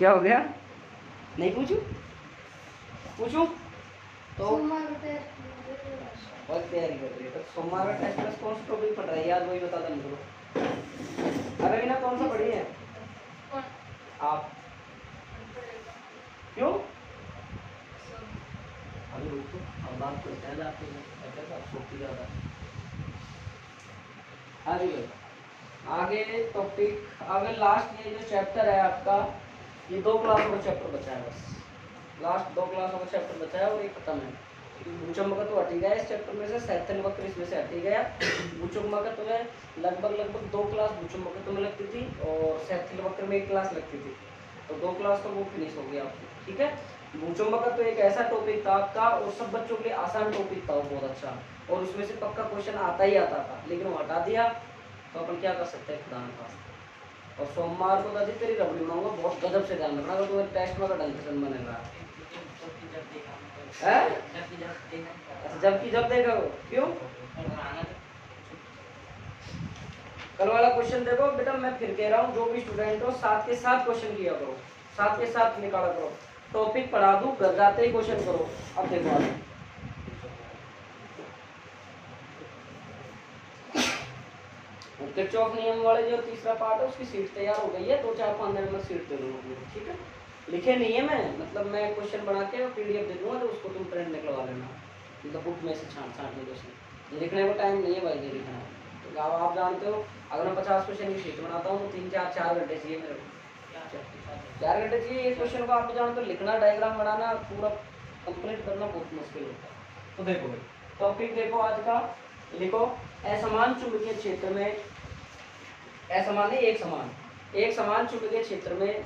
क्या हो गया? नहीं पूछूं? पूछूं तो बहुत तैयारी कर रही है। तो सोमवार का टेस्ट प्लस कौन सा टॉपिक पढ़ रहा है यार, वही बता दो मुझे। अरे ना कौन सा पढ़ी है आप? क्यों? अभी रुको, अब बात करते हैं आपके आप सोती ज़्यादा। आगे टॉपिक, आगे लास्ट ये जो चैप्टर है आपका, ये 2 क्लासों का चैप्टर बचा है बस। लास्ट 2 क्लासों का चैप्टर बचा है और ये खत्म है। भूचुम्बकत्व तो हट ही गया इस चैप्टर में से, सैथल वक्र इसमें से हट ही गया। भूचुम्बकत्व में लगभग 2 क्लास भूचुम्बकत्व में लगती थी और सैथल वक्र में 1 क्लास लगती थी, तो 2 क्लास तो वो फिनिश हो गया आपकी। ठीक है, भूचुम्बकत्व तो एक ऐसा टॉपिक था आपका और सब बच्चों के लिए आसान टॉपिक था, वो बहुत अच्छा, और उसमें से पक्का क्वेश्चन आता ही आता था, लेकिन वो हटा दिया तो अपन क्या कर सकते हैं खुदा के पास। और सोमवार को दादी तेरी रबड़ी बनाऊंगा, बहुत गजब से ध्यान रखना, अगर तुम्हें टेस्ट में ढंग से बनेगा। जबकि जब देखा वो क्यों? कल वाला क्वेश्चन देखो बेटा, मैं फिर कह रहा हूँ जो भी स्टूडेंट हो साथ के साथ क्वेश्चन किया करो, साथ के साथ निकाला करो। टॉपिक पढ़ा दूं, घर जाते ही क्वेश्चन करो। अब देखो आप किरचॉफ नियम वाले जो तीसरा पार्ट है उसकी सीट तैयार हो गई है, 2-4-5 दिन में सीट दे दूंगा। ठीक है, लिखे नहीं है मैं, मतलब मैं क्वेश्चन बना के पीडीएफ दे दूंगा, तो उसको तुम प्रिंट निकलवा लेना, मतलब बुक में से छांट के क्वेश्चन। लिखने को टाइम नहीं है भाई, नहीं लिखना। तो आप जानते हो अगर मैं 50 क्वेश्चन की शीट बनाता हूँ तो 3-4 घंटे चाहिए मेरे को, 4 घंटे चाहिए एक क्वेश्चन को। आप जानते हो लिखना, डायग्राम बनाना, पूरा कंप्लीट करना बहुत मुश्किल होता है। तो देखो भाई टॉपिक देखो आज का, लिखो असमान चुंबकीय क्षेत्र में, असमान नहीं एक समान चुंबकीय क्षेत्र में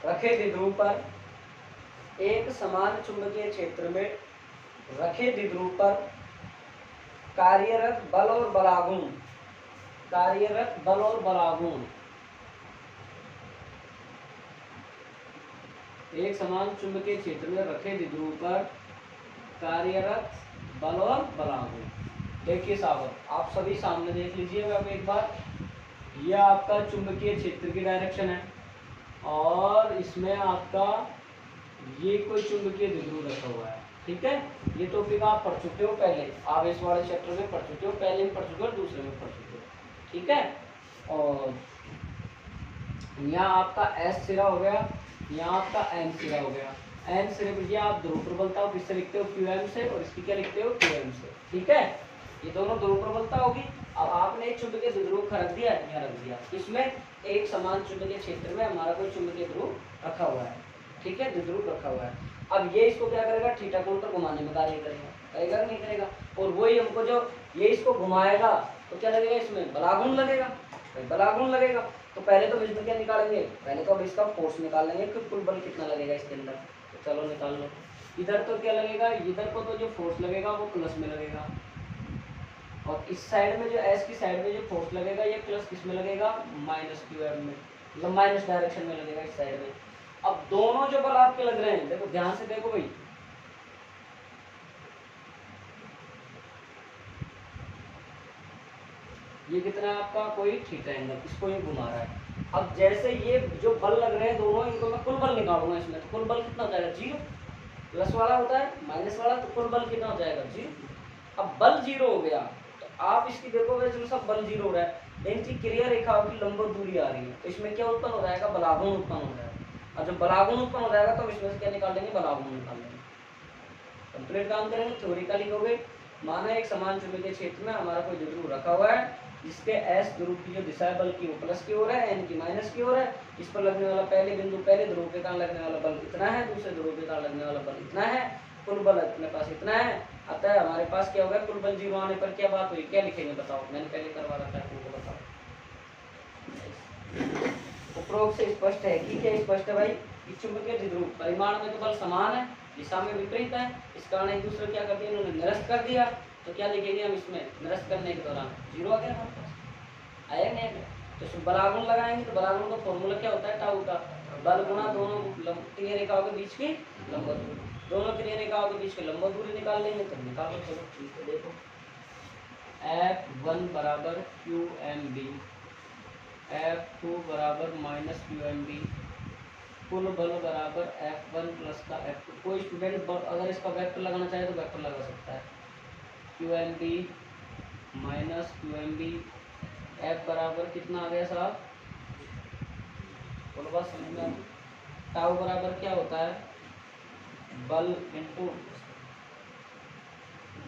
रखे द्विध्रुव पर, एक समान चुंबकीय क्षेत्र में रखे द्विध्रुव पर कार्यरत बल और बलागुण, कार्यरत बल और बलागुण, एक समान चुंबकीय क्षेत्र में रखे द्विध्रुव पर कार्यरत बल और बलागुण। देखिए साहब आप सभी सामने देख लीजिएगा अब एक बार, यह आपका चुंबकीय क्षेत्र की डायरेक्शन है और इसमें आपका ये कोई चुंबकीय द्विध्रुव रखा हुआ है। ठीक है, ये टॉपिक आप पढ़ चुके हो पहले, आवेश वाले चैप्टर में पढ़ चुके हो, पहले में पढ़ चुके हो, दूसरे में पढ़ चुके हो। ठीक है, और यहाँ आपका एस सिरा हो गया, यहाँ आपका एन सिरा हो गया। एन सिरे पर ये आप ध्रुव प्रबलता हो किससे लिखते हो? QM से, और इसकी क्या लिखते हो? QM से। ठीक है, ये दोनों ध्रुव प्रबलता होगी। अब आपने एक चुंबकीय द्विध्रुव रख दिया, यहाँ रख दिया, इसमें एक समान चुंबकीय क्षेत्र में हमारा कोई चुंबकीय ध्रुव रखा हुआ है। ठीक है, द्विध्रुव रखा हुआ है। अब ये इसको क्या करेगा? थीटा कोण पर घुमाने में कार्य करेगा, करेगा नहीं करेगा? और वही हमको जो ये इसको घुमाएगा तो क्या लगेगा? इसमें बलागुण लगेगा, बलागुण लगेगा। तो पहले तो इसमें क्या निकालेंगे? पहले तो अब इसका फोर्स निकाल लेंगे कि कुल बल कितना लगेगा इसके अंदर। तो चलो निकाल लो। इधर तो क्या लगेगा? इधर को तो जो फोर्स लगेगा वो प्लस में लगेगा, और इस साइड में जो एस की साइड में जो फोर्स लगेगा ये प्लस किस में लगेगा? माइनस QM में, मतलब माइनस डायरेक्शन में लगेगा इस साइड में। अब दोनों जो बल आपके लग रहे हैं, देखो ध्यान से देखो भाई, ये कितना है आपका? कोई थीटा एंगल, इसको ये घुमा रहा है। अब जैसे ये जो बल लग रहे हैं दोनों, इनको मैं कुल बल निकालूंगा इसमें, तो कुल बल कितना हो जाएगा? 0। प्लस वाला होता है माइनस वाला, तो कुल बल कितना हो जाएगा? 0। अब बल 0 हो गया तो आप इसकी देखोगे जो सब बल 0 हो रहा है, इनकी क्रिया रेखाओं की लंब दूरी आ रही है, तो इसमें क्या उत्पन्न हो जाएगा? बलागुण उत्पन्न हो जाएगा। और जब बलागुण उत्पन्न हो जाएगा तो इसमें से क्या निकाल लेंगे? बलागुण निकाल लेंगे। कंप्लीट काम करेंगे, थ्योरी का लिखोगे। माना एक समान चुंबकीय क्षेत्र में हमारा कोई द्विध्रुव रखा हुआ है, जिसके एस ध्रुव की जो दिशा है बल की वो प्लस की ओर है, एन की माइनस की ओर है। इस पर लगने वाला पहले बिंदु, पहले ध्रुव के कारण लगने वाला बल इतना है, दूसरे ध्रुव के कारण लगने वाला बल इतना है, कुल बल अपने पास इतना है। अतः हमारे पास क्या होगा? कुल बल 0 आने पर क्या बात हुई? क्या लिखेंगे बताओ? मैंने पहले करवा रखा है, तुमको बताओ। उपरोक्त से स्पष्ट है कि क्या स्पष्ट है भाई? चुंबकीय द्विध्रुव परिमाण में तो बल समान है, दिशा में विपरीत है, इस कारण एक दूसरे क्या कर दिया इन्होंने? निरस्त कर दिया। तो क्या लिखेंगे हम इसमें? निरस्त करने के दौरान 0 आ गया हमारे पास, आया नहीं आया? तो इसमें बलागुण लगाएंगे तो बलागुण का फॉर्मूला क्या होता है? टाउ का, बल गुणा दोनों क्रिया रेखाओं के बीच की लंब दूरी, दोनों क्रिया रेखाओं के बीच की लंब दूरी निकाल लेंगे तो निकालो। चलो ठीक है, देखो F1 बराबर QMB, F2 बराबर माइनस QMB, कुल बल बराबर F1 प्लस का F2। कोई स्टूडेंट अगर इसका वेक्टर लगाना चाहे तो वेक्टर लगा सकता है, QMB माइनस QMB। F बराबर कितना आ गया साहब, बोलो बात समझ में आ गई। टाउ बराबर क्या होता है, बल इनटू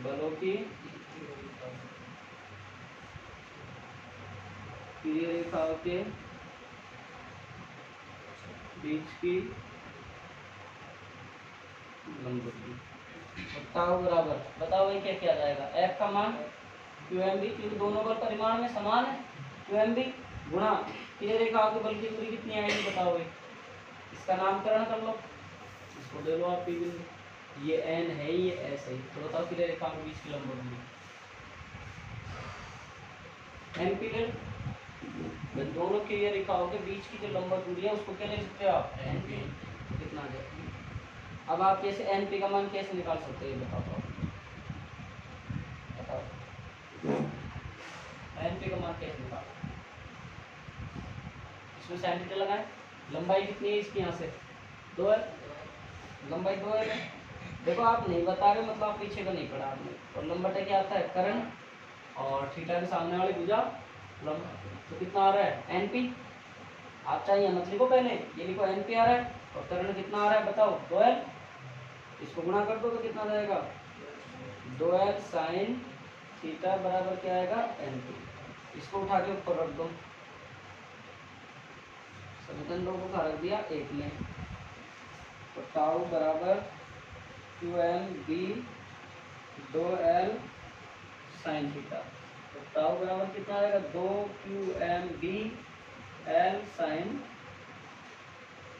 बलों की क्रिय रेखाओं के बीच की लंबवती। टाउ बराबर बताओ भाई क्या क्या आ जाएगा, F का मान QMB, क्योंकि दोनों बल परिमाण में समान है, QMB गुणा क्रिय रेखाओं के बल की दूरी कितनी आएगी बताओ भाई, इसका नामकरण कर लो, इसको दे लो आप P बिंदु, ये N है ये S है, तो बताओ क्रिय रेखाओं के बीच की लंबवत दूरी N पीरियड। दोनों क्रिय रेखाओं के बीच की जो लंबवत दूरी है उसको क्या ले सकते हो आप, N P। कितना आ जाएगा, अब आप कैसे N P का मान कैसे निकाल सकते हैं बताओ, N P का मान कैसे निकालो, इसमें सेंटीमीटर लगाएं, लंबाई कितनी है इसकी, यहाँ से 2 है, लंबाई 2 है। देखो आप नहीं बता रहे मतलब आप पीछे का नहीं पढ़ा आपने, और लंबटा क्या आता है कर्ण, और थीटा के सामने वाली भुजा लंब, तो कितना आ रहा है NP। आप चाहे मत लिखो, पहले ये लिखो NP आ रहा है, और कर्ण कितना आ रहा है बताओ 2L, इसको गुणा कर दो तो कितना आ जाएगा 2L साइन थीटा बराबर क्या आएगा NP। इसको उठा के ऊपर रख दो, समीकरण 2 को खा रख दिया 1 में, तो टाउ बराबर QMB 2L साइन थीटा, तो टाउ बराबर कितना आएगा 2QMB L साइन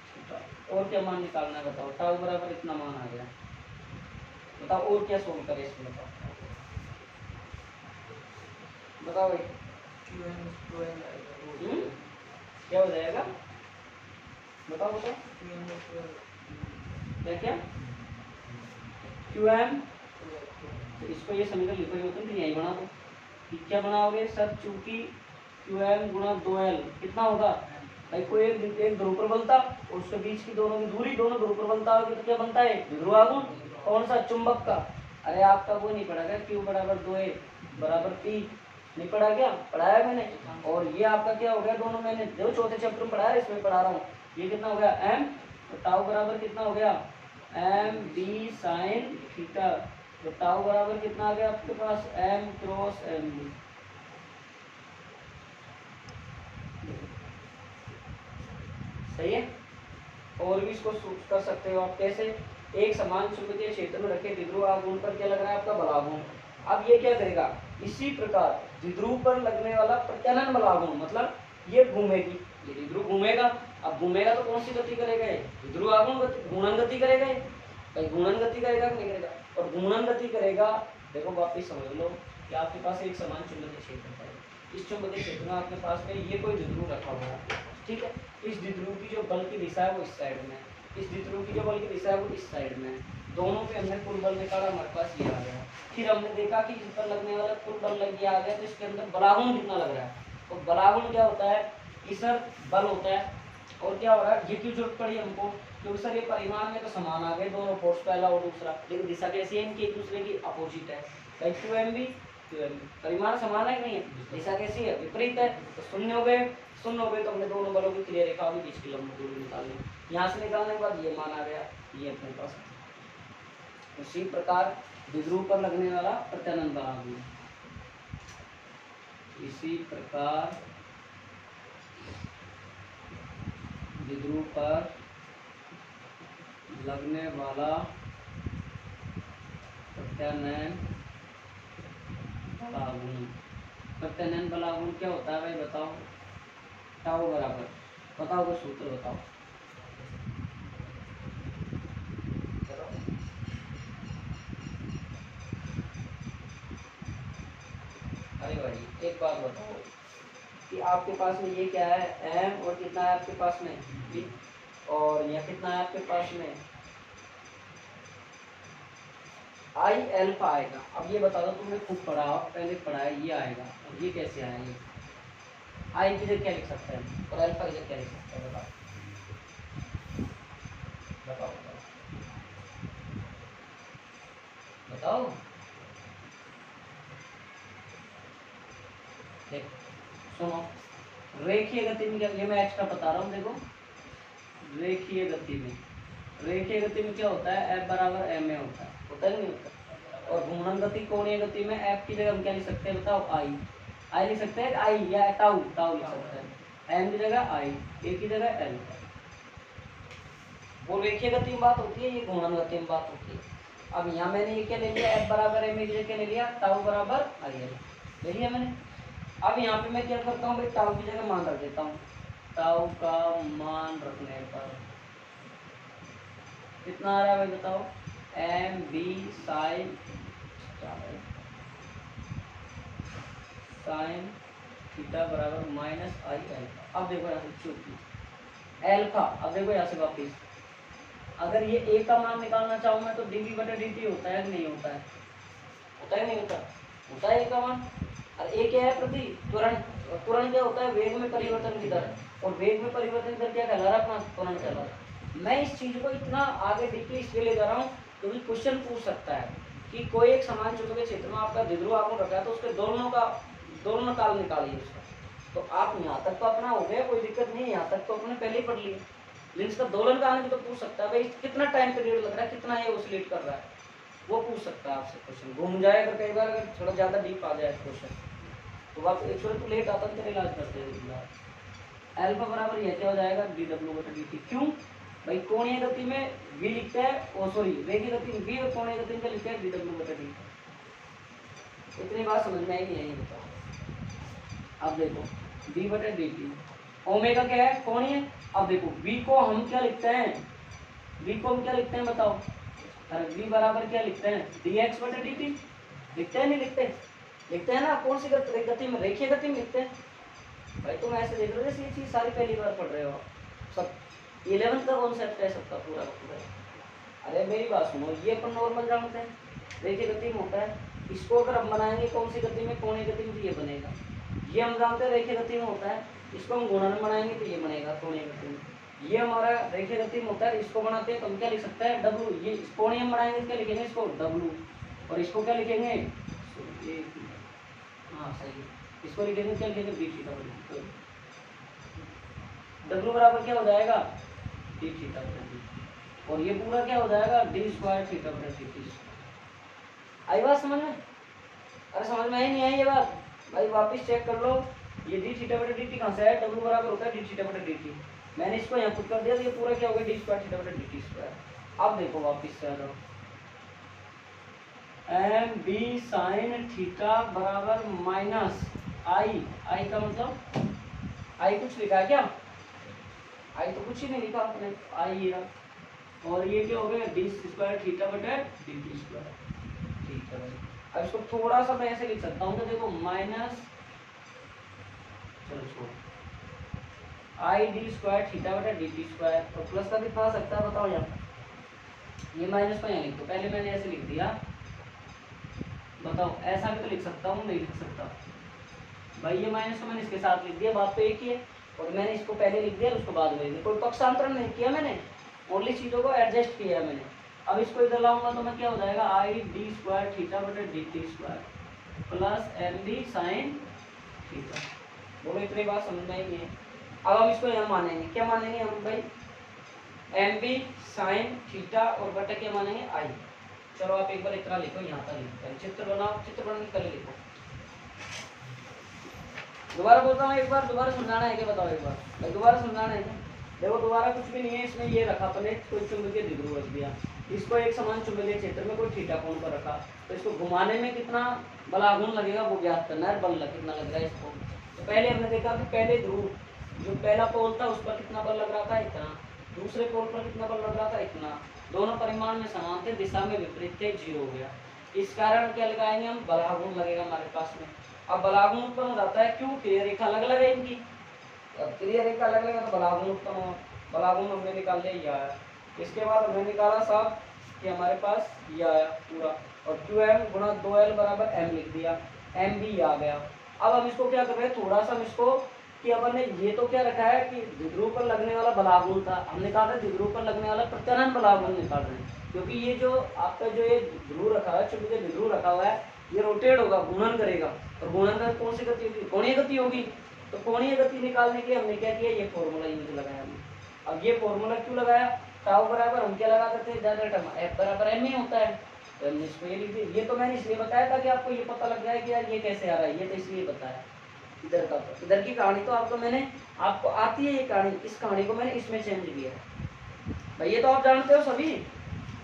थीटा। और क्या मान निकालना है बताओ, टाउ बराबर इतना मान आ गया, बताओ और क्या सोल्व करें इसमें, बताओ भाई क्या हो जाएगा, बताओ बताओ क्या क्या QM, तो इसको ये समीकरण लिखो होते हैं यही बना दो, क्या बनाओगे सर, चूंकि QM गुणा 2L कितना होगा भाई, कोई एक ध्रुव प्रबलता और उसके बीच की दोनों की दूरी, दोनों ध्रुव प्रबलता होगी तो क्या बनता है ध्रुवागुण, कौन सा चुंबक का। अरे आपका वो नहीं पढ़ा गया, Q बराबर 2A बराबर P, नहीं पढ़ा क्या, पढ़ाया मैंने। और ये आपका क्या हो गया, दोनों मैंने जो चौथे चैप्टर में पढ़ाया इसमें पढ़ा रहा हूँ, ये कितना हो गया M, तो टाउ बराबर कितना हो गया MB साइन थीटा, तो टाउ बराबर कितना आ गया आपके पास M क्रॉस MB। सही है, और भी इसको कर सकते हो आप कैसे, एक समान चुंबकीय क्षेत्र में रखे द्विध्रुव आघूर्ण पर क्या लग रहा है आपका बलाघूर्ण। अब ये क्या करेगा, इसी प्रकार द्विध्रुव पर लगने वाला प्रत्यानयन बलाघूर्ण, मतलब ये घूमेगी, ये द्विध्रुव घूमेगा, अब घूमेगा तो कौन सी गति करेगा, द्विध्रुव आघूर्ण गति, घूर्णन गति करेगा, भाई घूर्णन गति करेगा कि नहीं करेगा, और घूर्णन गति करेगा। देखो वापिस समझ लो कि आपके पास एक समान चुंबकीय क्षेत्र है, इस चुंबकीय क्षेत्र में आपके पास में ये कोई द्विध्रुव रखा हुआ है, ठीक है, इस द्विध्रुव की जो बल की दिशा है वो इस साइड में, इस द्विध्रुव की जो बल की दिशा है वो इस साइड में, दोनों पे हमने कुल बल निकाला, हमारे पास ये आ गया। फिर हमने देखा कि इस पर लगने वाला कुल बल लग गया आ गया, तो इसके अंदर बलाघूर्ण कितना लग रहा है, तो बलाघूर्ण क्या होता है कि सर बल होता है, और क्या हो रहा है, ये क्यों जरूरत पड़ी हमको, क्योंकि सर ये परिमाण में तो समान आ गए दोनों फोर्स, पहला और दूसरा, लेकिन दिशा कैसी है इनकी, एक दूसरे की अपोजिट है, लाइक QMB परिमाण समान है कि नहीं है, दिशा कैसी है विपरीत है, तो शून्य हो गए, शून्य हो गए तो हमने दोनों बलों की क्रिया रेखा के बीच की लंब दूरी निकाली, यहाँ से निकालने के बाद ये मान आ गया, ये अपने पास। उसी प्रकार द्विध्रुव पर लगने वाला प्रत्यानयन बलाघूर्ण, इसी प्रकार द्विध्रुव पर लगने वाला प्रत्यानयन बलाघूर्ण, प्रत्यानयन बलाघूर्ण क्या होता है भाई बताओ, टाउ बराबर, बताओ वो सूत्र बताओ, अरे भाई एक बात बताओ कि आपके पास में ये क्या है M, और कितना है आपके पास में B, और यह कितना है आपके पास में I अल्फा आएगा। अब ये बता दो, तुमने खुद पढ़ा, पहले पढ़ा है, ये आएगा, और ये कैसे आया, ये I की जगह क्या लिख सकते हैं और अल्फा की जगह क्या लिख सकते हैं बताओ, बताओ। देख सुनो, रेखीय गति में क्या, ये मैं एक्स्ट्रा बता रहा हूँ। देखो रेखीय गति में क्या होता है, F बराबर m में होता है नहीं होता। और घूर्णन गति, कोणीय गति में F की जगह हम क्या लिख सकते हैं बताओ, I लिख सकते हैं, I या टाउ लिख सकते हैं। m की जगह I, a की जगह l। वो रेखीय गति में बात होती है, ये घूर्णन गति में बात होती है। अब यहाँ मैंने ये क्या ले लिया, F बराबर m की जगह ले लिया, टाउ बराबर I ले लिया मैंने। अब यहाँ पे मैं क्या करता हूँ भाई, टाउ की जगह मान रख देता हूँ। टाउ का मान रखने पर कितना आ रहा है भाई बताओ, एम बी साइन थीटा बराबर माइनस आई एल्फा। अब देखो यहाँ से चूंकि एल्फा, अब देखो यहाँ से वापिस, अगर ये ए का मान निकालना चाहूँ मैं तो डीवी बटे डी होता है कि नहीं होता है, होता है नहीं होता है ए का मान। और ए क्या है, प्रति त्वरण। त्वरण क्या होता है, वेग में परिवर्तन की दर। और वेग में परिवर्तन की दर क्या कहला रहा है, अपना त्वरण कहला रहा है। मैं इस चीज को इतना आगे डीपली इसलिए ले जा रहा हूँ क्योंकि क्वेश्चन पूछ सकता है कि कोई एक समान चुंबकीय क्षेत्र में आपका द्विध्रुव आघूर्ण रखा है तो उसके दोनों काल निकालिए उसका। तो आप यहाँ तक तो अपना हो गया, कोई दिक्कत नहीं है, यहाँ तक तो अपने पहले ही पढ़ लिए। लेकिन इसका दोलन काल भी तो पूछ सकता है भाई, कितना टाइम पीरियड लग रहा है, कितना ये ऑसिलेट कर रहा है, वो पूछ सकता है आपसे क्वेश्चन। घूम जाएगा कई बार, अगर थोड़ा ज्यादा डीप आ जाए क्वेश्चन तो आप एक तो लेट आता है, इलाज करते हैं। एल्फा बराबर ये क्या हो जाएगा, डी डब्ल्यू बटा डी टी। क्यों भाई, कोणीय गति में v लिखते हैं, ओ सॉरी रेखीय गति में v और कोणीय गति में क्या लिखते हैं, डी डब्ल्यू बटा डी। इतनी बात समझ में आई नहीं आई बताओ। अब देखो d बटा डी टी, ओमेगा क्या है, कोणीय। अब देखो v को हम क्या लिखते हैं, v को हम क्या लिखते हैं बताओ, अरे v बराबर क्या लिखते हैं, dx बटा dt। लिखते हैं नहीं लिखते, लिखते हैं ना। कौन सी गति में, रेखीय गति में लिखते हैं भाई। तुम ऐसे देख रहे हो जैसे ये चीज सारी पहली बार पढ़ रहे हो सब, 11th का कॉन्सेप्ट है सबका पूरा पूरा। अरे मेरी बात सुनो, ये अपन नॉर्मल जानते हैं, रेखीय गति में होता है। इसको अगर हम बनाएंगे कौन सी गति में, कोणीय गति में, तो ये बनेगा। ये हम जानते हैं रेखीय गति में होता है, इसको हम गुणन में बनाएंगे तो ये बनेगा कोणीय गति में। ये हमारा रेखीय गति में होता है, इसको बनाते हैं तो हम क्या लिख सकते हैं, डब्लू। ये कोणीय में बनाएंगे क्या लिखेंगे, इसको डब्लू। और इसको क्या लिखेंगे, हाँ सही है, इसको लिखेंगे क्या लिखेंगे, डी थीटा बटा डी। डब्लू बराबर क्या हो जाएगा, डी थीटा बटा डी। और ये पूरा क्या हो जाएगा, डी स्क्वायर थीटा बटा डी टी। आई बात समझ में? अरे समझ में आई नहीं आई ये बात भाई, वापस चेक कर लो। ये डी थीटा बटा डी टी कहाँ से है, डब्लू बराबर होता है डी थीटा बटा डी टी। मैंने इसको यहाँ पुट कर दिया तो ये पूरा क्या हो गया, डी स्क्वायर थीटा बटा डी टी स्क्वायर। अब देखो वापस से आ जाओ, एम बी साइन थीटा बराबर माइनस आई। आई का मतलब, आई कुछ लिखा है क्या, आई तो कुछ ही नहीं लिखा आपने, आई ये रहा। और ये क्या हो गया, डी स्क्वायर थीटा बटा डी टी स्क्वायर। ठीक है भाई, अब इसको थोड़ा सा मैं ऐसे लिख सकता हूँ तो देखो माइनस, चलो छोड़ो, आई डी स्क्वायर थीटा बटा डी टी स्क्वायर। और प्लस का कितना आ सकता है बताओ, यहाँ ये माइनस को यहाँ लिख दो। पहले मैंने ऐसे लिख दिया, बताओ ऐसा भी तो लिख सकता हूँ, नहीं लिख सकता भाई। ये माइनस को मैंने इसके साथ लिख दिया, बात तो एक ही है। और मैंने इसको पहले लिख दिया, उसको बाद में लिख दिया, कोई पक्षांतरण नहीं किया मैंने, ओनली चीज़ों को एडजस्ट किया है मैंने। अब इसको इधर लाऊंगा तो मैं क्या हो जाएगा, आई डी स्क्वायर थीटा बटे d t square plus m d sine theta. बोलो इतनी बात समझ में आई नहीं है। अब हम इसको यहाँ मानेंगे, क्या मानेंगे हम भाई, एम बी साइन थीटा और बटे क्या मानेंगे, आई। चलो आप एक बार इतना लिखो, यहाँ पर लिखो, चित्र बनाओ, चित्र बना के पहले लिखो। दोबारा बोलता हूँ एक बार, दोबारा समझाना है क्या बताओ एक बार, दोबारा समझाना है क्या? देखो दोबारा कुछ भी नहीं है इसमें, ये रखा अपने कोई चुंबकीय द्विध्रुव रख दिया, इसको एक समान चुंबकीय क्षेत्र में कोई थीटा कोण पर रखा, तो इसको घुमाने में कितना बल आघूर्ण लगेगा वो ज्ञात करना है, बल कितना लग रहा है इसको। तो पहले हमने देखा कि पहले ध्रुव जो पहला पोल था उस पर कितना बल लग रहा था, इतना। दूसरे पोल पर कितना बल लग रहा था, इतना। दोनों परिमाण में समान थे, दिशा में विपरीत थे, 0 हो गया। इस कारण क्या लगाएंगे हम, बल आघूर्ण लगेगा हमारे पास में। अब बल आघूर्ण उत्पन्न हो जाता है, क्यों, क्रिया रेखा अलग अलग है इनकी। अब क्रिया रेखा अलग अलग है तो बल आघूर्ण उत्पन्न हो, बल आघूर्ण हमने निकाल लिया, ये आया। इसके बाद हमने निकाला साहब कि हमारे पास ये आया पूरा, और QM गुणा 2L बराबर M लिख दिया, M भी आ गया। अब हम इसको क्या कर रहे हैं, थोड़ा सा हम इसको कि अपन ने ये तो क्या रखा है कि द्विध्रुव पर लगने वाला बलागुण था, हमने कहा था द्विध्रुव पर लगने वाला प्रत्यानयन बलागुण निकाल रहे हैं, क्योंकि ये जो आपका जो ये ध्रुव रखा है, चुंबकीय द्विध्रुव रखा हुआ है, ये रोटेट होगा, घूर्णन करेगा, और घूर्णन कर कौन सी गति होगी, कोणीय गति होगी। तो कोणीय गति निकालने के लिए हमने क्या किया, ये फॉर्मूला यूज लगाया हमने। अब ये फॉर्मूला क्यों लगाया, टाउ बराबर हम क्या लगा देते हैं, ज्यादा टर्म एफ बराबर एम ही होता है, तो हमने इसको ये लिख दिया। ये तो मैंने इसलिए बताया था कि आपको ये पता लग जाए कि यार ये कैसे आ रहा है, ये तो इसलिए बताया। इधर का तो इधर की कहानी तो आपको मैंने, आपको आती है ये कहानी, इस कहानी को मैंने इसमें चेंज किया है भाई, ये तो आप जानते हो सभी।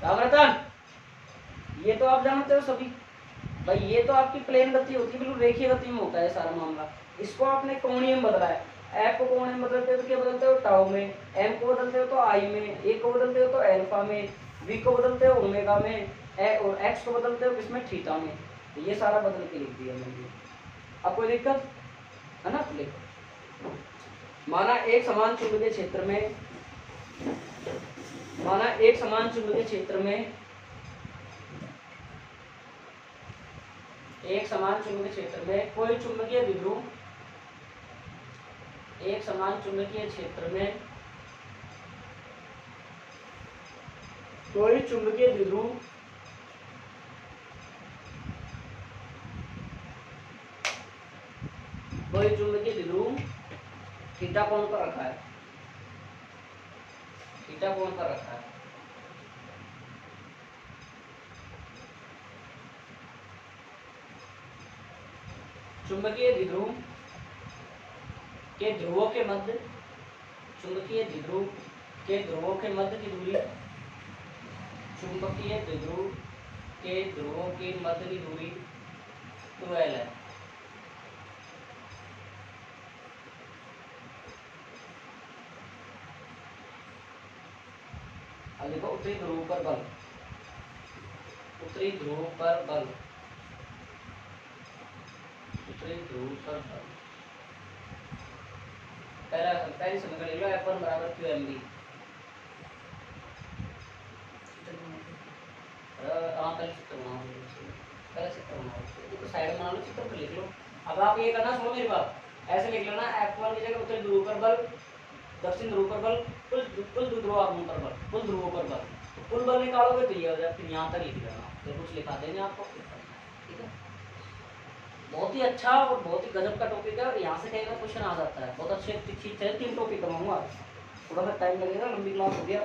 राम रतन, ये तो आप जानते हो सभी भाई, ये तो आपकी प्लेन गति होती है, बिल्कुल रेखीय गति में होता है सारा मामला। इसको आपने कोणीय में बदला है, एफ को कोणीय में बदलते हो तो क्या बदलते हो, टाउ में, एम को बदलते हो तो आई में, ए को बदलते हो तो एल्फा में, वी को बदलते हो ओमेगा में, और एक्स को बदलते हो किसमें, थीटा में। तो ये सारा बदल के लिख दिया मैंने। अब कोई दिक्कत है ना, लिखो। माना एक समान चुंबकीय क्षेत्र में, माना एक समान चुंबकीय क्षेत्र में, एक समान चुंबकीय क्षेत्र में कोई चुंबकीय द्विध्रुव, एक समान चुंबकीय क्षेत्र में कोई चुंबकीय द्विध्रुव थीटा कोण पर रखा है, थीटा कोण पर रखा है। चुंबकीय द्विध्रुव के ध्रुवों के मध्य, चुंबकीय द्विध्रुव के ध्रुवों के मध्य की दूरी, चुंबकीय द्विध्रुव के ध्रुवों के मध्य की दूरी 12 है। अब देखो उत्तरी ध्रुव पर बल, उत्तरी ध्रुव पर बल, उत्तरी ध्रुव पर बल, पहली समीकरण ले लो, F1 बराबर QMB। पहले चित्र बनाओ, तो साइड बना लो, चित्र पर लिख लो। अब आप ये करना, सुनो मेरी बात, ऐसे लिख लेना, F1 की जगह उत्तरी ध्रुव पर बल, दक्षिण ध्रुव पर बल, कुल ध्रुवात्मक पर बल, कुल ध्रुवों पर बल, तो कुल बल निकालोगे तो ये हो जाए, फिर यहाँ तक लिख लेना, फिर कुछ लिखा देंगे आपको, ठीक है। बहुत ही अच्छा और बहुत ही गजब का टॉपिक है, और यहाँ से कहीं ना क्वेश्चन आ जाता है, बहुत अच्छे चीज है। 3 टॉपिक करवाऊंगा, थोड़ा सा टाइम लगेगा, लंबी क्लास हो गया।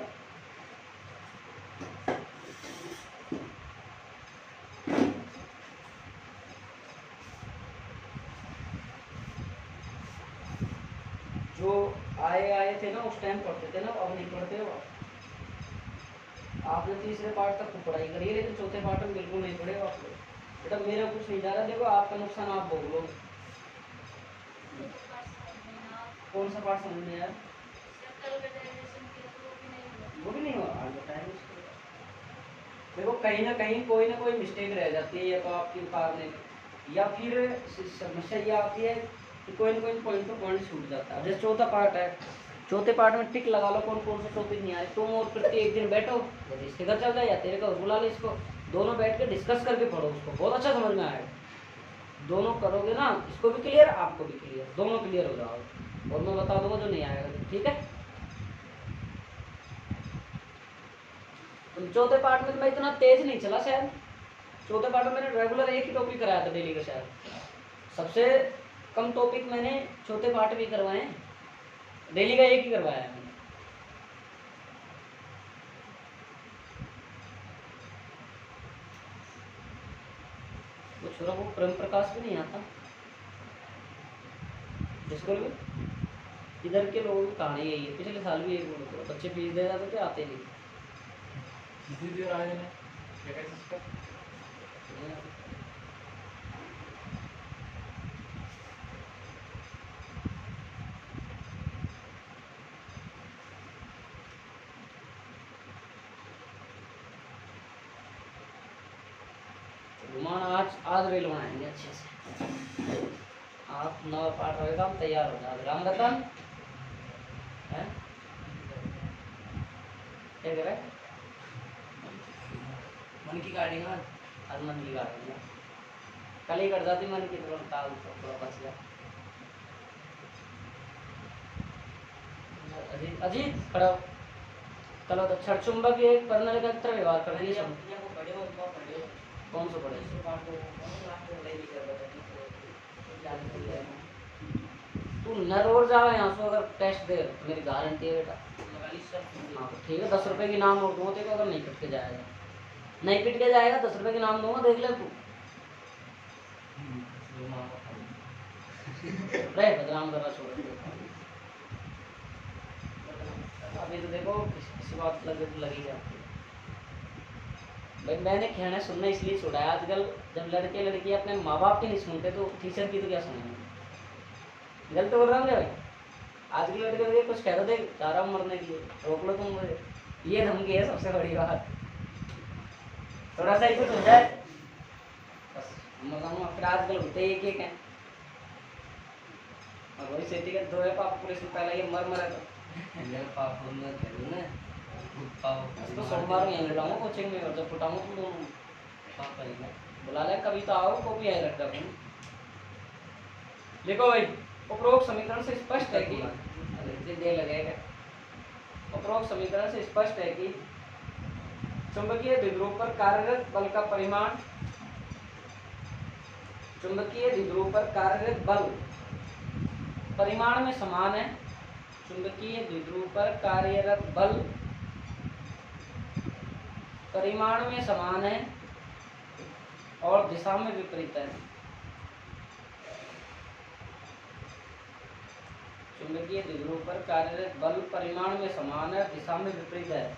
जो आए थे ना उस टाइम पढ़ते थे ना, अब नहीं पढ़ते हो। आपने तीसरे पार्ट तक तो पढ़ाई करी है, लेकिन चौथे पार्ट में बिल्कुल नहीं पढ़े हो आप लोग। बेटा मेरा कुछ नहीं जा रहा, देखो आपका नुकसान आप भोग लो। कौन सा पार्ट समझ में आया, वो भी नहीं हुआ, आज बताएंगे उसको। देखो कहीं ना कहीं कोई ना कोई मिस्टेक रह जाती है, या तो आपकी उतारने में, या फिर समस्या ये आती है कि कोई ना कोई पॉइंट टू पॉइंट छूट जाता है। जैसे चौथा पार्ट है, चौथे पार्ट में टिक लगा लो, कौन कौन सा टॉपिक नहीं आ रहा। तुम और प्रति एक दिन बैठो, जब इसके घर चल जाए या तेरे घर बुला ले इसको, दोनों बैठ के डिस्कस करके पढ़ो, उसको बहुत अच्छा समझ में आएगा। दोनों करोगे ना, इसको भी क्लियर, आपको भी क्लियर, दोनों क्लियर हो जाओगे, और मैं बता दूंगा जो नहीं आएगा, ठीक है। चौथे पार्ट में तो मैं इतना तेज नहीं चला शायद, चौथे पार्ट में मैंने रेगुलर एक ही टॉपिक कराया था डेली का, शायद सबसे कम टॉपिक मैंने चौथे पार्ट भी करवाए, डेली का एक ही करवाया है मैंने। वो छोरा वो प्रेम प्रकाश भी नहीं आता स्कूल में, इधर के लोगों की कहानी यही है, पिछले साल भी एक बच्चे फीस दे जाते थे, आते नहीं। घुमाना आज रेल बनाएंगे अच्छे से, आप नवा पाठ रहेगा, हम तैयार हो जाए। राम रतन है क्या कह रहा है, मन की गाड़ी ना, आज मन की गाड़ी ना, कल ही कर जाती मन की, तुरंत ताल थोड़ा बच गया। अजीत अजीत खड़ा हो। चलो तो क्षण चुंबक एक प्रणाली का कितना व्यवहार करेंगे सब? कौन सा पढ़े? तू न रोड जाओ यहाँ से, अगर टेस्ट दे तो मेरी गारंटी है बेटा। हाँ तो ठीक है, 10 रुपए की नाम और दूंगा तेरे को, अगर नहीं पिट के जाएगा, नहीं पिट के जाएगा 10 रुपए के नाम दूंगा, देख ले तू। रहे बदनाम करना छोड़ दे। अभी तो देखो किसी बात लगी जाती है भाई। मैंने कहना सुनना इसलिए छोड़ा है, आजकल जब लड़के लड़की अपने माँ बाप की नहीं सुनते तो टीचर की तो क्या सुनेंगे। गलत बोल रहा हूँ भाई? आज के लड़के लड़के कुछ कह रहे थे जा रहा हूँ मरने के लिए, रोक लो तुम मुझे, ये धमकी है सबसे बड़ी बात। थोड़ा सा ही कुछ हो जाए बस मर, फिर आजकल होते एक एक हैं। और वही सेठी का दो है पाप पुलिस में पहले ये मर मरा था पाप में खेलू ना तो सोमवार में यहीं लटाऊंगा कोचिंग में, और जब फुटाऊंगा तुम दोनों पाप करेंगे। बुला ले कभी तो आओ, कॉपी यहीं रख रखूँ। देखो भाई, उपरोक्त समीकरण से स्पष्ट है कि दे लगेगा। उपरोक्त समीकरण से स्पष्ट है कि चुंबकीय द्विध्रुव पर कार्यरत बल का परिमाण, चुंबकीय द्विध्रुव पर कार्यरत बल परिमाण में समान है। चुंबकीय द्विध्रुव पर कार्यरत बल परिमाण में समान है और दिशा में विपरीत है। चुंबकीय द्विध्रुव पर कार्यरत बल परिमाण में समान है, दिशा में विपरीत है।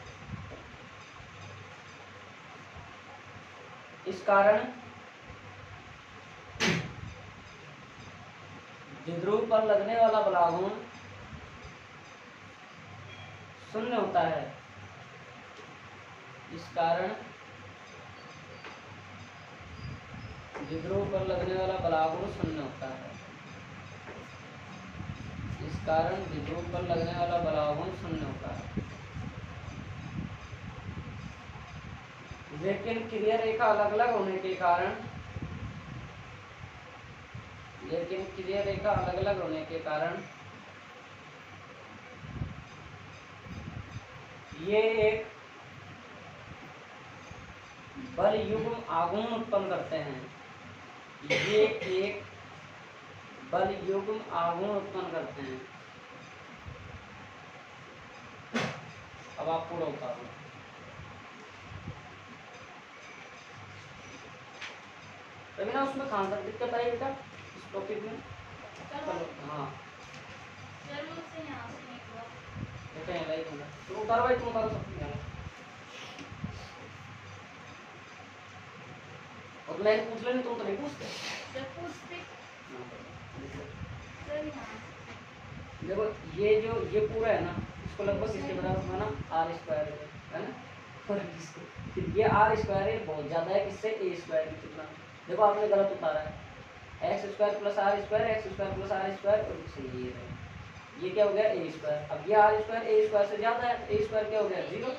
इस कारण द्विध्रुव पर लगने वाला बलाघूर्ण शून्य होता है। इस कारण द्विध्रुव पर लगने वाला बलाघूर्ण शून्य होता है। इस कारण द्विध्रुव पर लगने वाला बलाघूर्ण शून्य होता है। लेकिन क्रिया रेखा अलग अलग होने के कारण, लेकिन क्रिया रेखा अलग अलग होने के कारण ये एक बल युग्म आघूर्ण उत्पन्न करते हैं। ये एक बल युग्म आघूर्ण उत्पन्न करते हैं। अब आप पूरा उतारो। तभी ना उसमें खान तक दिक्कत आई बेटा इस टॉपिक में। चलो हाँ देखते हैं भाई, तुम उतारो भाई, तुम उतारो सब। और मैंने पूछ लेनी, तुम तो नहीं पूछते। देखो ये पूरा है ना, इसको लगभग इसके बराबर माना आर स्क्वायर है ना, फिर ये आर स्क्वायर है बहुत ज्यादा है किससे, ए स्क्वायर की तुलना। देखो आपने गलत उतारा है, x square plus r square, x square plus r square, और सही है ये क्या हो गया ए स्क्वायर। अब ये आर स्क्वायर ए स्क्वायर से ज्यादा है, ए स्क्वायर क्या हो गया 0।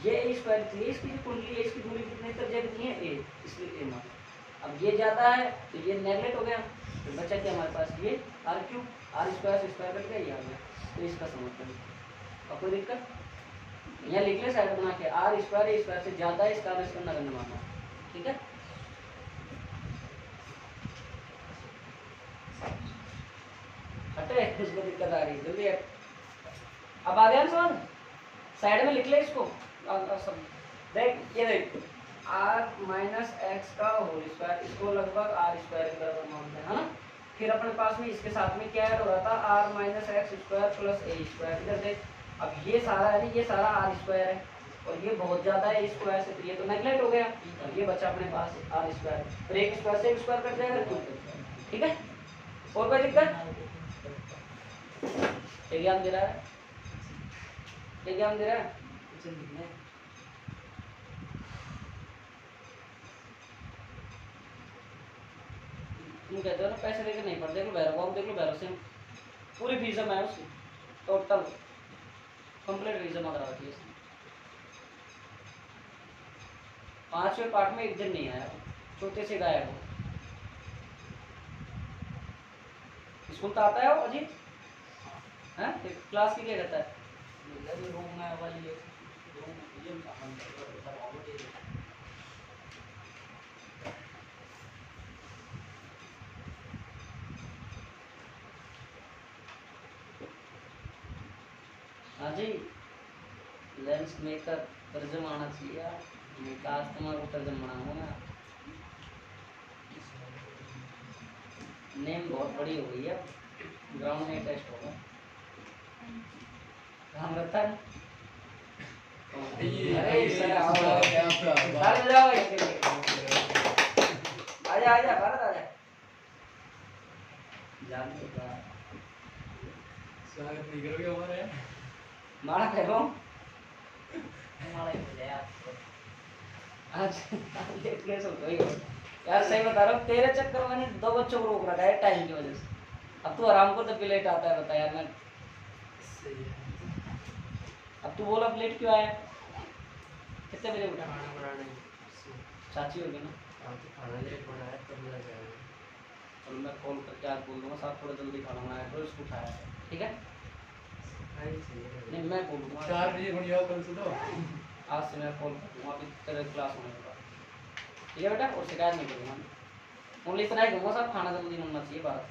ये ए स्क्वायर थी, इसकी कुंडली है, इसकी दूरी कितनी त्रिज्या कितनी है ए, इसलिए ए मान। अब ये ज्यादा है तो ये नेगलेक्ट हो गया, तो बचा क्या हमारे पास ये आर क्यूब, आर स्क्वायर से स्क्वायर कट गया ये आ गया। तो इसका समझ अब कोई दिक्कत यहाँ लिख ले साइड बना के, आर स्क्वायर ए स्क्वायर से ज्यादा है, इसका इसका नगण्य मानना। ठीक है हटे, उसको दिक्कत आ रही है जल्दी। अब आ गया समझ, साइड में लिख ले इसको सब। देख ये देख आर माइनस एक्स का होल स्क्वायर, इसको लगभग आर स्क्वायर के बराबर मानते हैं, है ना। फिर अपने पास में इसके साथ में क्या ऐड हो रहा था, r minus x square plus a square. इधर देख अब ये सारा है, ये सारा आर स्क्वायर है और ये बहुत ज्यादा है स्क्वायर से, तो ये तो नेगलेक्ट हो गया और ये बचा अपने पास आर स्क्वायर। फिर एक स्क्वायर से एक स्क्वायर कट जाएगा क्यों। ठीक है और कोई दिक्कत, एग्जाम दे रहा है, एग्जाम दे रहा है। तुम कहते हो ना पैसे देकर नहीं पढ़ते, देख लो भैरव देख लो, भैरव से पूरी फीस जमा है उसकी, टोटल कंप्लीट फीस जमा करा रखी है इसने। 5वें पार्ट में एक दिन नहीं आया, चौथे से गायब हो। स्कूल तो आता है वो अजीत, हैं क्लास की क्या करता है रूम में वाली रूम ये सामान हाँ जी लेंस मेकर तर्जम आना चाहिए यार मैं क्लास तुम्हारा तर्जम बनाऊंगा ना नेम बहुत बड़ी हो गई है ग्राउंड में टेस्ट होगा हम रतन अरे सर आओ जाओ आजा आजा भारत आजा जान तो स्वागत नहीं करोगे हमारे मारा करो हमारे आज लेट कैसे हो गई यार सही बता रहा हूँ तेरे चक्कर में 2 बच्चों को रोक रखा है टाइम की वजह से अब तू आराम को तब लेट आता है बता यार मैं अब तू बोल अब लेट क्यों आया कितने बजे उठा खाना बनाने चाची होगी ना खाना लेट बनाया तब मैं गया चलो मैं कॉल करके आज बोल दूँगा साहब थोड़ा जल्दी खाना बनाया करो इसको उठाया ठीक है नहीं मैं बोलूँगा 4 बजे बढ़िया कल से तो आज से मैं कॉल कर दूँगा अभी तेरे क्लास होने के बाद ठीक है बेटा और शिकायत नहीं करूँगा ओनली इतना ही कहूँगा साहब खाना जल्दी बनना चाहिए बात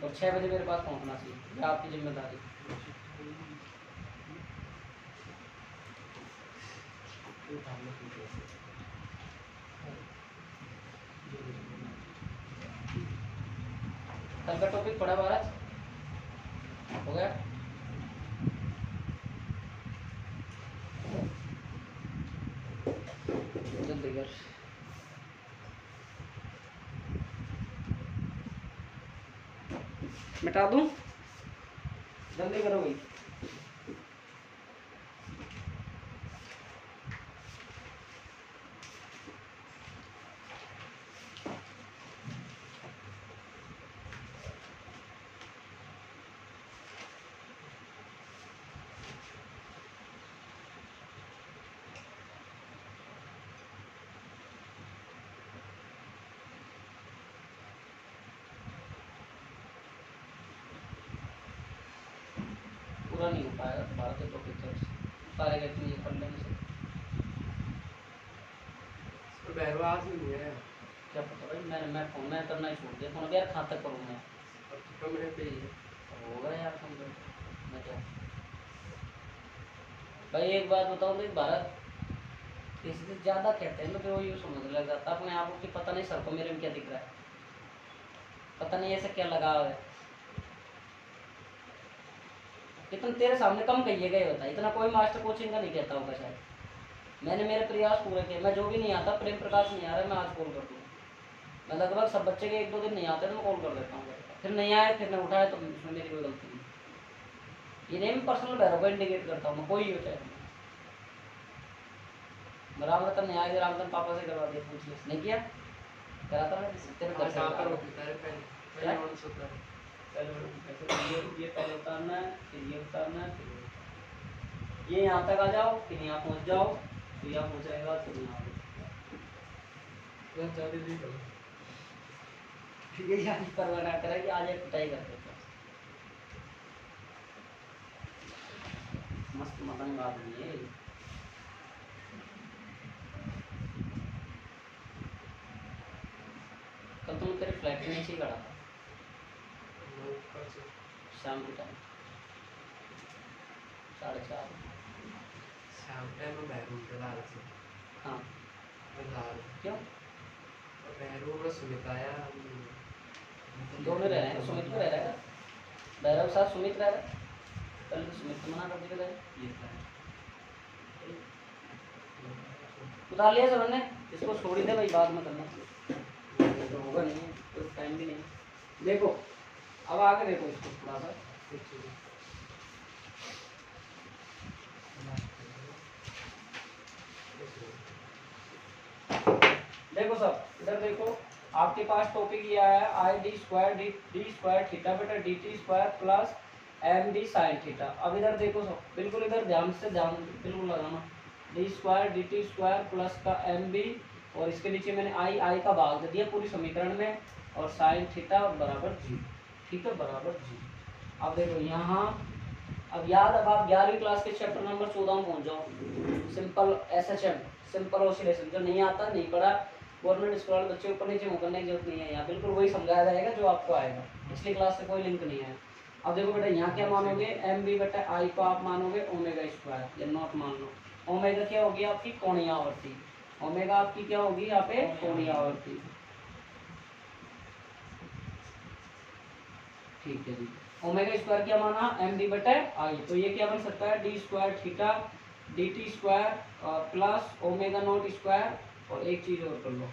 और 6 बजे मेरे पास पहुँचना चाहिए ये आपकी जिम्मेदारी कल का टॉपिक पढ़ा भारत हो गया जल्दी कर मिटा दूं जल्दी करो भाई पूरा नहीं हो पाएगा भारत के टॉपिक तो सारे कहते हैं ये पढ़ लेने से बहरवास नहीं है क्या पता भाई मैं फोन में करना ही छोड़ दिया फोन अब यार कहाँ तक करूँ मैं अब तो कमरे पे ही है होगा यार फोन कर मैं क्या भाई एक बात बताऊँ तो भारत इससे ज़्यादा कहते हैं तो फिर वो यूँ समझ लग जाता अपने आप को कि पता नहीं सर को मेरे में क्या दिख रहा है पता नहीं ऐसे क्या लगा हुआ है इतना तेरे सामने कम कहिए गए होता है इतना कोई मास्टर कोचिंग का नहीं कहता होगा शायद मैंने मेरे प्रयास पूरे किए मैं जो भी नहीं आता प्रेम प्रकाश नहीं आ रहा मैं आज कॉल कर दूँ मैं लगभग सब बच्चे के 1-2 दिन नहीं आते तो मैं कॉल कर देता हूँ फिर नहीं आए फिर नहीं उठाए तो उसमें मेरी कोई गलती नहीं ये नहीं मैं पर्सनल भैरव को इंडिकेट करता हूँ मैं कोई हो चाहे मैं राम रतन नहीं आया राम रतन पापा से करवा दिया पूछ लिया नहीं किया कराता ना तेरे घर से ये पहले उतारना है फिर ये उतारना है फिर ये यहाँ तक आ जाओ फिर यहाँ पहुँच जाओ फिर यहाँ पहुँच जाएगा फिर यहाँ ये यहाँ परवाना करा कि आज एक पिटाई कर देता मस्त मतंग आदमी है कल तुम तेरे फ्लैट के नीचे ही खड़ा था शाम के टाइम 4:30 शाम टाइम में बैरूम के लाल से हाँ लाल क्यों बैरूम में सुनिताया दोनों रह रहे हैं सुमित भी रह रहा है भैरव के साथ सुमित रह रहा है कल सुमित को मना कर दिया उतार लिया सर ने इसको छोड़ ही दे भाई बाद में करना तो होगा नहीं कुछ टाइम भी नहीं देखो अब आगे देखो इसको थोड़ा सा देखो सब इधर देखो आपके पास टॉपिक ये आया है आई डी स्क्वायर थीटा बटा d t square plus m d sine theta. अब इधर देखो सब बिल्कुल इधर ध्यान बिल्कुल लगाना d square d t square plus का एम बी और इसके नीचे मैंने आई का भाग दे दिया पूरी समीकरण में और साइन थीटा बराबर जी ठीक है बराबर जी अब देखो यहाँ, अब याद, अब आप 11वीं क्लास के चैप्टर नंबर 14 में पहुंच जाओ, सिंपल SHM, सिंपल ऑसिलेशन। जो नहीं आता, नहीं पढ़ा, गवर्नमेंट स्कूल बच्चे ऊपर नीचे मुँह करने की जरूरत नहीं है, यहाँ बिल्कुल वही समझाया जाएगा जो आपको आएगा, पिछली क्लास से कोई लिंक नहीं है। अब देखो बेटा, यहाँ क्या मानोगे, MB/I को आप मानोगे ओमेगा स्क्वायर, या नॉट मान लो। ओमेगा क्या होगी आपकी कोणीय आवर्ती, ओमेगा आपकी क्या होगी यहाँ पे कोणीय आवर्ती। ठीक है जी, ओमेगा स्क्वायर क्या माना, MB/I, तो ये क्या बन सकता है, d² theta dt square plus omega naught square, और एक चीज और कर लो,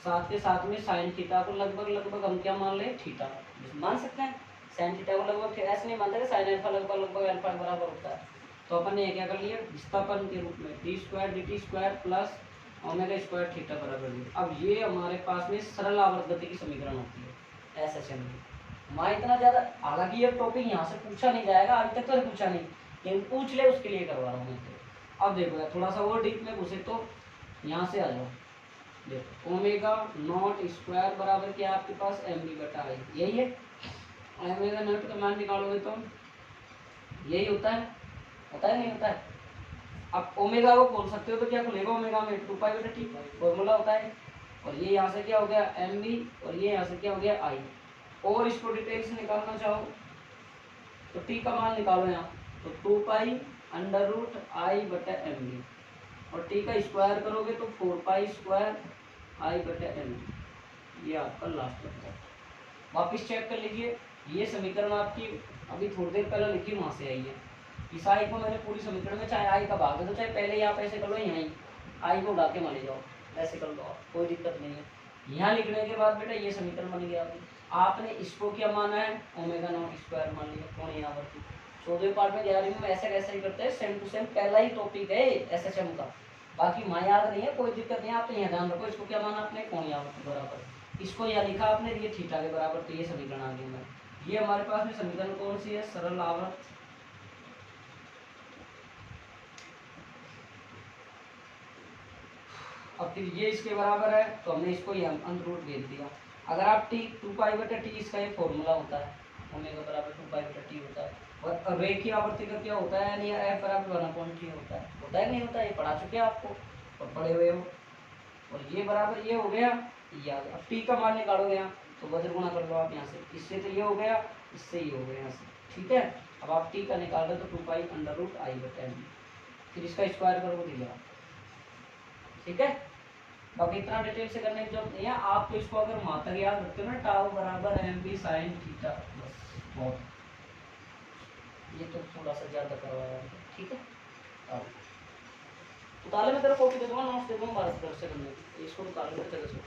साथ के साथ में साइन थीटा को लगभग लगभग हम क्या मान ले, थीटा मान सकते हैं। साइन थीटा को लगभग ऐसे नहीं मानते कि साइन अल्फा लगभग लगभग अल्फा के बराबर होता है। तो अपन ने क्या कर लिया, विस्थापन के रूप में d² dt square plus omega square theta बराबर दिया। अब ये हमारे पास में सरल आवर्त गति की समीकरण होती है SHM की। माँ इतना ज्यादा, हालांकि ये टॉपिक यहाँ से पूछा नहीं जाएगा, अभी तक तो पूछा नहीं, लेकिन पूछ ले उसके लिए करवा रहा हूँ मैं। तो अब देखो थोड़ा सा और डीप में घुसे, तो यहाँ से आ जाओ, देखो ओमेगा नॉट स्क्वायर बराबर क्या है आपके पास, MB/I, यही है। ओमेगा नॉट का मान निकालोगे तो यही होता है, होता है नहीं होता है। अब ओमेगा को खोल सकते हो तो क्या खुलेगा, ओमेगा में 2π/T फॉर्मूला होता है। और ये यहाँ से क्या हो गया MB, और ये यहाँ से क्या हो गया I। और इसको डिटेल से निकालना चाहो तो T का मान निकालो यहाँ, तो 2π√I/MB, और T का स्क्वायर करोगे तो 4π²I/MB। ये आपका लास्ट आंसर। वापिस चेक कर लीजिए, ये समीकरण आपकी अभी थोड़ी देर पहले लिखी वहां से आई है। इस आई को मैंने पूरी समीकरण में, चाहे आई का भाग है तो चाहे पहले ही आप ऐसे कर लो, यहीं आई को उड़ा के मान जाओ, ऐसे कर लो आप, कोई दिक्कत नहीं है। यहाँ लिखने के बाद बेटा ये समीकरण बन गया। आपने इसको क्या माना है, ओमेगा नॉट स्क्वायर मान लिया, कोणीय आवर्ती। 14वें पार्ट में 11वीं में ऐसा कैसे ही करते हैं, सेम टू सेम पहला ही टॉपिक है SHM का, बाकी माँ याद नहीं है, कोई दिक्कत नहीं है। आप तो यहाँ ध्यान रखो, इसको क्या माना आपने, कोणीय आवर्ती बराबर, इसको यहाँ लिखा आपने, ये थीटा के बराबर, तो ये समीकरण आ गया। मैं ये हमारे पास में समीकरण कौन सी है, सरल आवर्त अब फिर ये इसके बराबर है, तो हमने इसको अंडर रूट भेज दिया। अगर आप T 2π/T, इसका ये फॉर्मूला होता है, ओमेगा बराबर 2π/T होता है। और रेखीय आवर्ती का क्या होता है, नहीं F बराबर 1/T होता है कि नहीं होता है, ये पढ़ा चुके हैं आपको और पढ़े हुए हो। और ये बराबर ये हो गया, ये आ गया। अब T का मान निकालोगे यहाँ, तो वज्र गुणा कर लो आप यहाँ से, इससे तो ये हो गया, इससे ये हो गया यहाँ से, ठीक है। अब आप T का निकाल रहे तो 2π√I/MB, फिर इसका स्क्वायर करोगे दिया, ठीक है। बाकी इतना डिटेल से करने की जरूरत नहीं है, आप तो इसको अगर मात्रा याद रखते हो ना, टाउ बराबर MB sin थीटा, बस बहुत, ये तो थोड़ा सा ज्यादा करवाया है, ठीक है। अब उताले में तेरा कॉपी दे दूंगा, नोट्स दे दूंगा भारत तरफ से करने की, इसको उताले में तेरे से।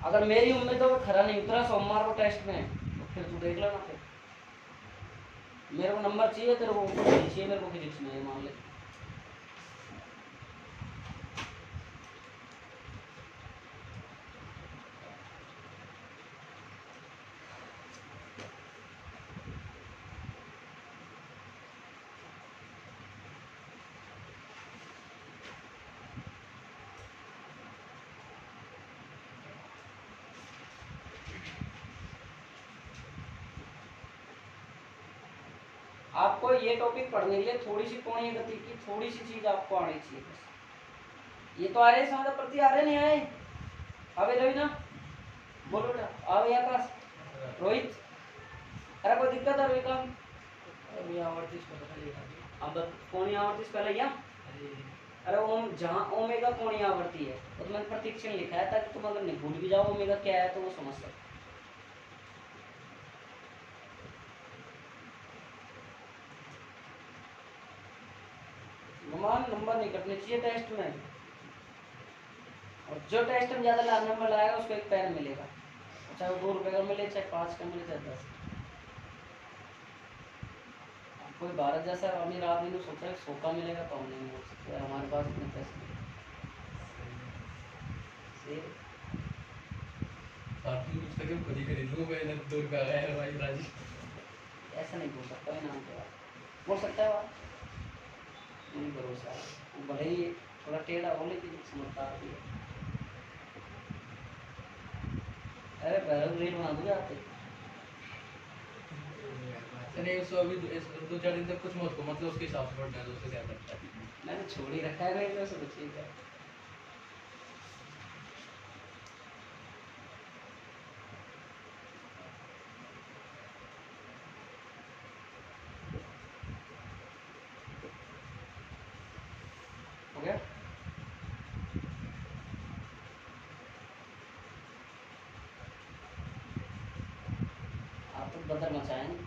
अगर मेरी उम्मीद है खरा नहीं उतरा सोमवार को टेस्ट में, तो फिर तू देख लेना। फिर मेरे को नंबर चाहिए, तेरे को ऊपर चाहिए, मेरे को फिजिक्स में, मान ले। आपको ये टॉपिक पढ़ने के लिए थोड़ी सी कोणीय गति की थोड़ी सी चीज आपको आनी चाहिए बस। ये तो आ रहे समाधान प्रति आ रहे नहीं आए, अबे रवि ना बोलो बेटा, आओ आकाश, रोहित, अरे कोई दिक्कत है रवि का, अरे आवर्ती अब कोणीय आवर्ती पहले क्या, अरे ओम जहाँ ओमेगा कोणीय आवर्ती है तो मैंने प्रतिक्षण लिखा है, ताकि तुम अगर नहीं भूल भी जाओ ओमेगा क्या है तो वो समझ सकते। नंबर नहीं कटने चाहिए टेस्ट में, और जो टेस्ट में ज्यादा नंबर लाएगा उसको एक पेन मिलेगा, चाहे वो 2 रुपए का मिले, चाहे 5 का मिले, चाहे 10। कोई भारत जैसा अमीर आदमी ने सोचा है 100 का मिलेगा तो हम नहीं हो सकते, हमारे पास इतने पैसे नहीं। ऐसा नहीं बोल सकता मैं, नाम के बोल सकता है, नहीं भरोसा, भले ही थोड़ा टेढ़ा हो लेकिन समझदार भी है। अरे भैरव रेल बना दूंगा आते, नहीं उसको अभी 2-4 दिन तक कुछ मत को, मतलब उसके हिसाब से पढ़ना है तो उससे क्या करता है। मैंने छोड़ ही रखा है मेरे से कुछ ठीक है। हो गया? आप तो बदल मचाए हैं।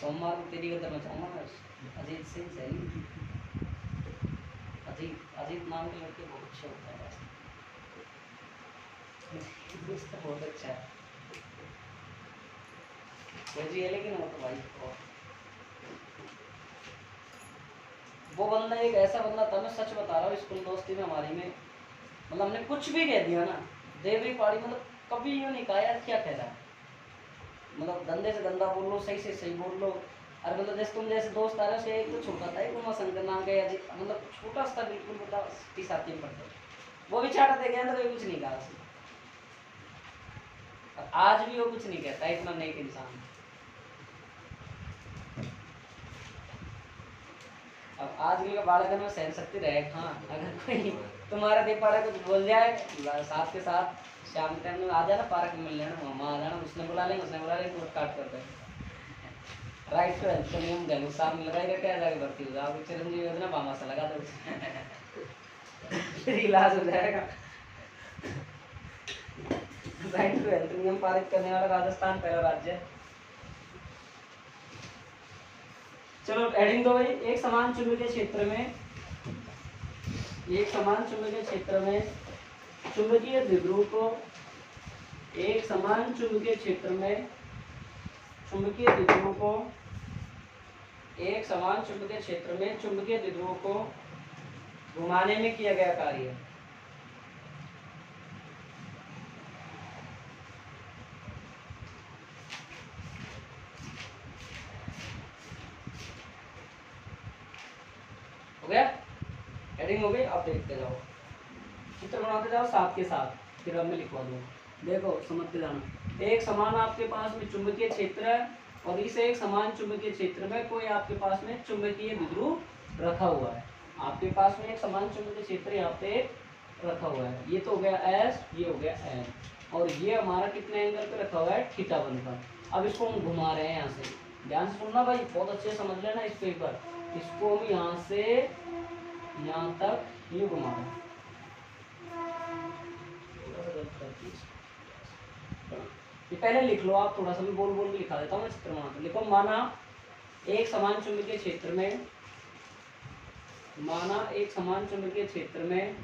सोमवार को तेरी गदर मचाऊंगा मैं, अजीत सिंह से नहीं। अजीत नाम के लड़के बहुत अच्छे होते हैं। दोस्त तो बहुत अच्छा है वैसे है, लेकिन वो तो भाई वो बंदा एक ऐसा बंदा था, मैं सच बता रहा हूँ, स्कूल दोस्ती में हमारी में मतलब हमने कुछ भी कह दिया ना, देवरी पाड़ी मतलब कभी यूँ नहीं कहा यार क्या कह रहा है, मतलब गंदे से गंदा बोल लो, सही से सही बोल लो। अरे मतलब जैसे तुम जैसे दोस्त आ रहे हो, से एक तो छोटा था, एक उमा शंकर नाम का, या मतलब छोटा सा बिल्कुल, मतलब 30 में पढ़ता, वो भी चाटा दे गया तो कोई कुछ नहीं कहा उसने। और आज भी वो कुछ नहीं कहता, इतना नेक इंसान है। अब आज के बालक में सहन शक्ति रहे, हाँ अगर कोई तुम्हारा दे पारा कुछ बोल जाए, साथ के साथ शाम टाइम में आ जाना, पार्क में मिल लेना, मामा आ जाना, उसने बुला लेंगे तो काट कर देंगे। राइट टू हेल्थ का नियम जरूर सामने लगा ही रखा है, जाके भर्ती हो जाओ, चिरंजीवी योजना मामा से लगा दो, फिर इलाज हो जाएगा। राइट टू हेल्थ नियम पारित करने वाला राजस्थान पहला राज्य है। चलो हेडिंग दो भाई, एक समान चुंबकीय क्षेत्र में, एक समान चुंबकीय क्षेत्र में चुंबकीय द्विध्रुव को, एक समान चुंबकीय क्षेत्र में चुंबकीय द्विध्रुव को, एक समान चुंबकीय क्षेत्र में चुंबकीय द्विध्रुव को घुमाने में किया गया कार्य। हो गया? हेडिंग हो गई, आप देखते जाओ, चित्र बनाते जाओ साथ के साथ, फिर अब मैं लिखवा दूंगा। देखो समझते जाना, एक समान आपके पास में चुंबकीय क्षेत्र है, और इस एक समान चुंबकीय क्षेत्र में कोई आपके पास में चुंबकीय द्विध्रुव रखा हुआ है। आपके पास में एक समान चुंबकीय क्षेत्र यहाँ पे रखा हुआ है, ये तो हो गया एस, ये हो गया एन, और ये हमारा कितने एंगल पे रखा हुआ है, θ1 पर। अब इसको हम घुमा रहे हैं यहाँ से, ध्यान से सुनना भाई, बहुत अच्छे से समझ लेना इस पेपर, इसको हम यहाँ से यहाँ तक ये घुमा रहे हैं। ये पहले लिख लो आप, थोड़ा सा मैं बोल बोल के लिखा देता हूँ, मैं चित्र बना लिखो। माना एक समान चुंबकीय क्षेत्र में, माना एक समान चुंबकीय क्षेत्र में,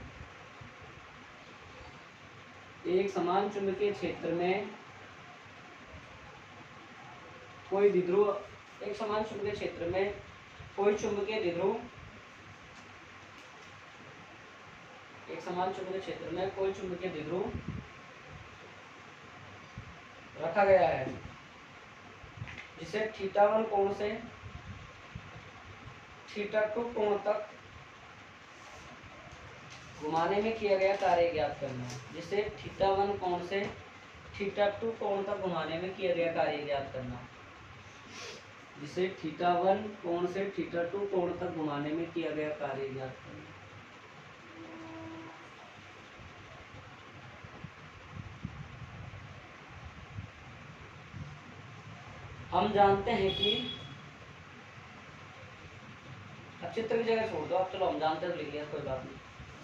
एक समान चुंबकीय क्षेत्र में कोई द्विध्रुव, एक समान चुंबकीय क्षेत्र में कोई चुंबकीय द्विध्रुव, एक समान चुंबकीय क्षेत्र में कोई चुंबकीय द्विध्रुव रखा गया है, जिसे θ1 कोण से θ2 कोण तक घुमाने में किया गया कार्य ज्ञात करना है, जिसे θ1 कोण से θ2 कोण तक घुमाने में किया गया कार्य ज्ञात करना है, जिसे θ1 कोण से θ2 कोण तक घुमाने में किया गया कार्य ज्ञात करना। हम जानते हैं कि, अब चित्र की जगह छोड़ दो आप, चलो हम जानते हैं तो लिख लिया, कोई बात नहीं,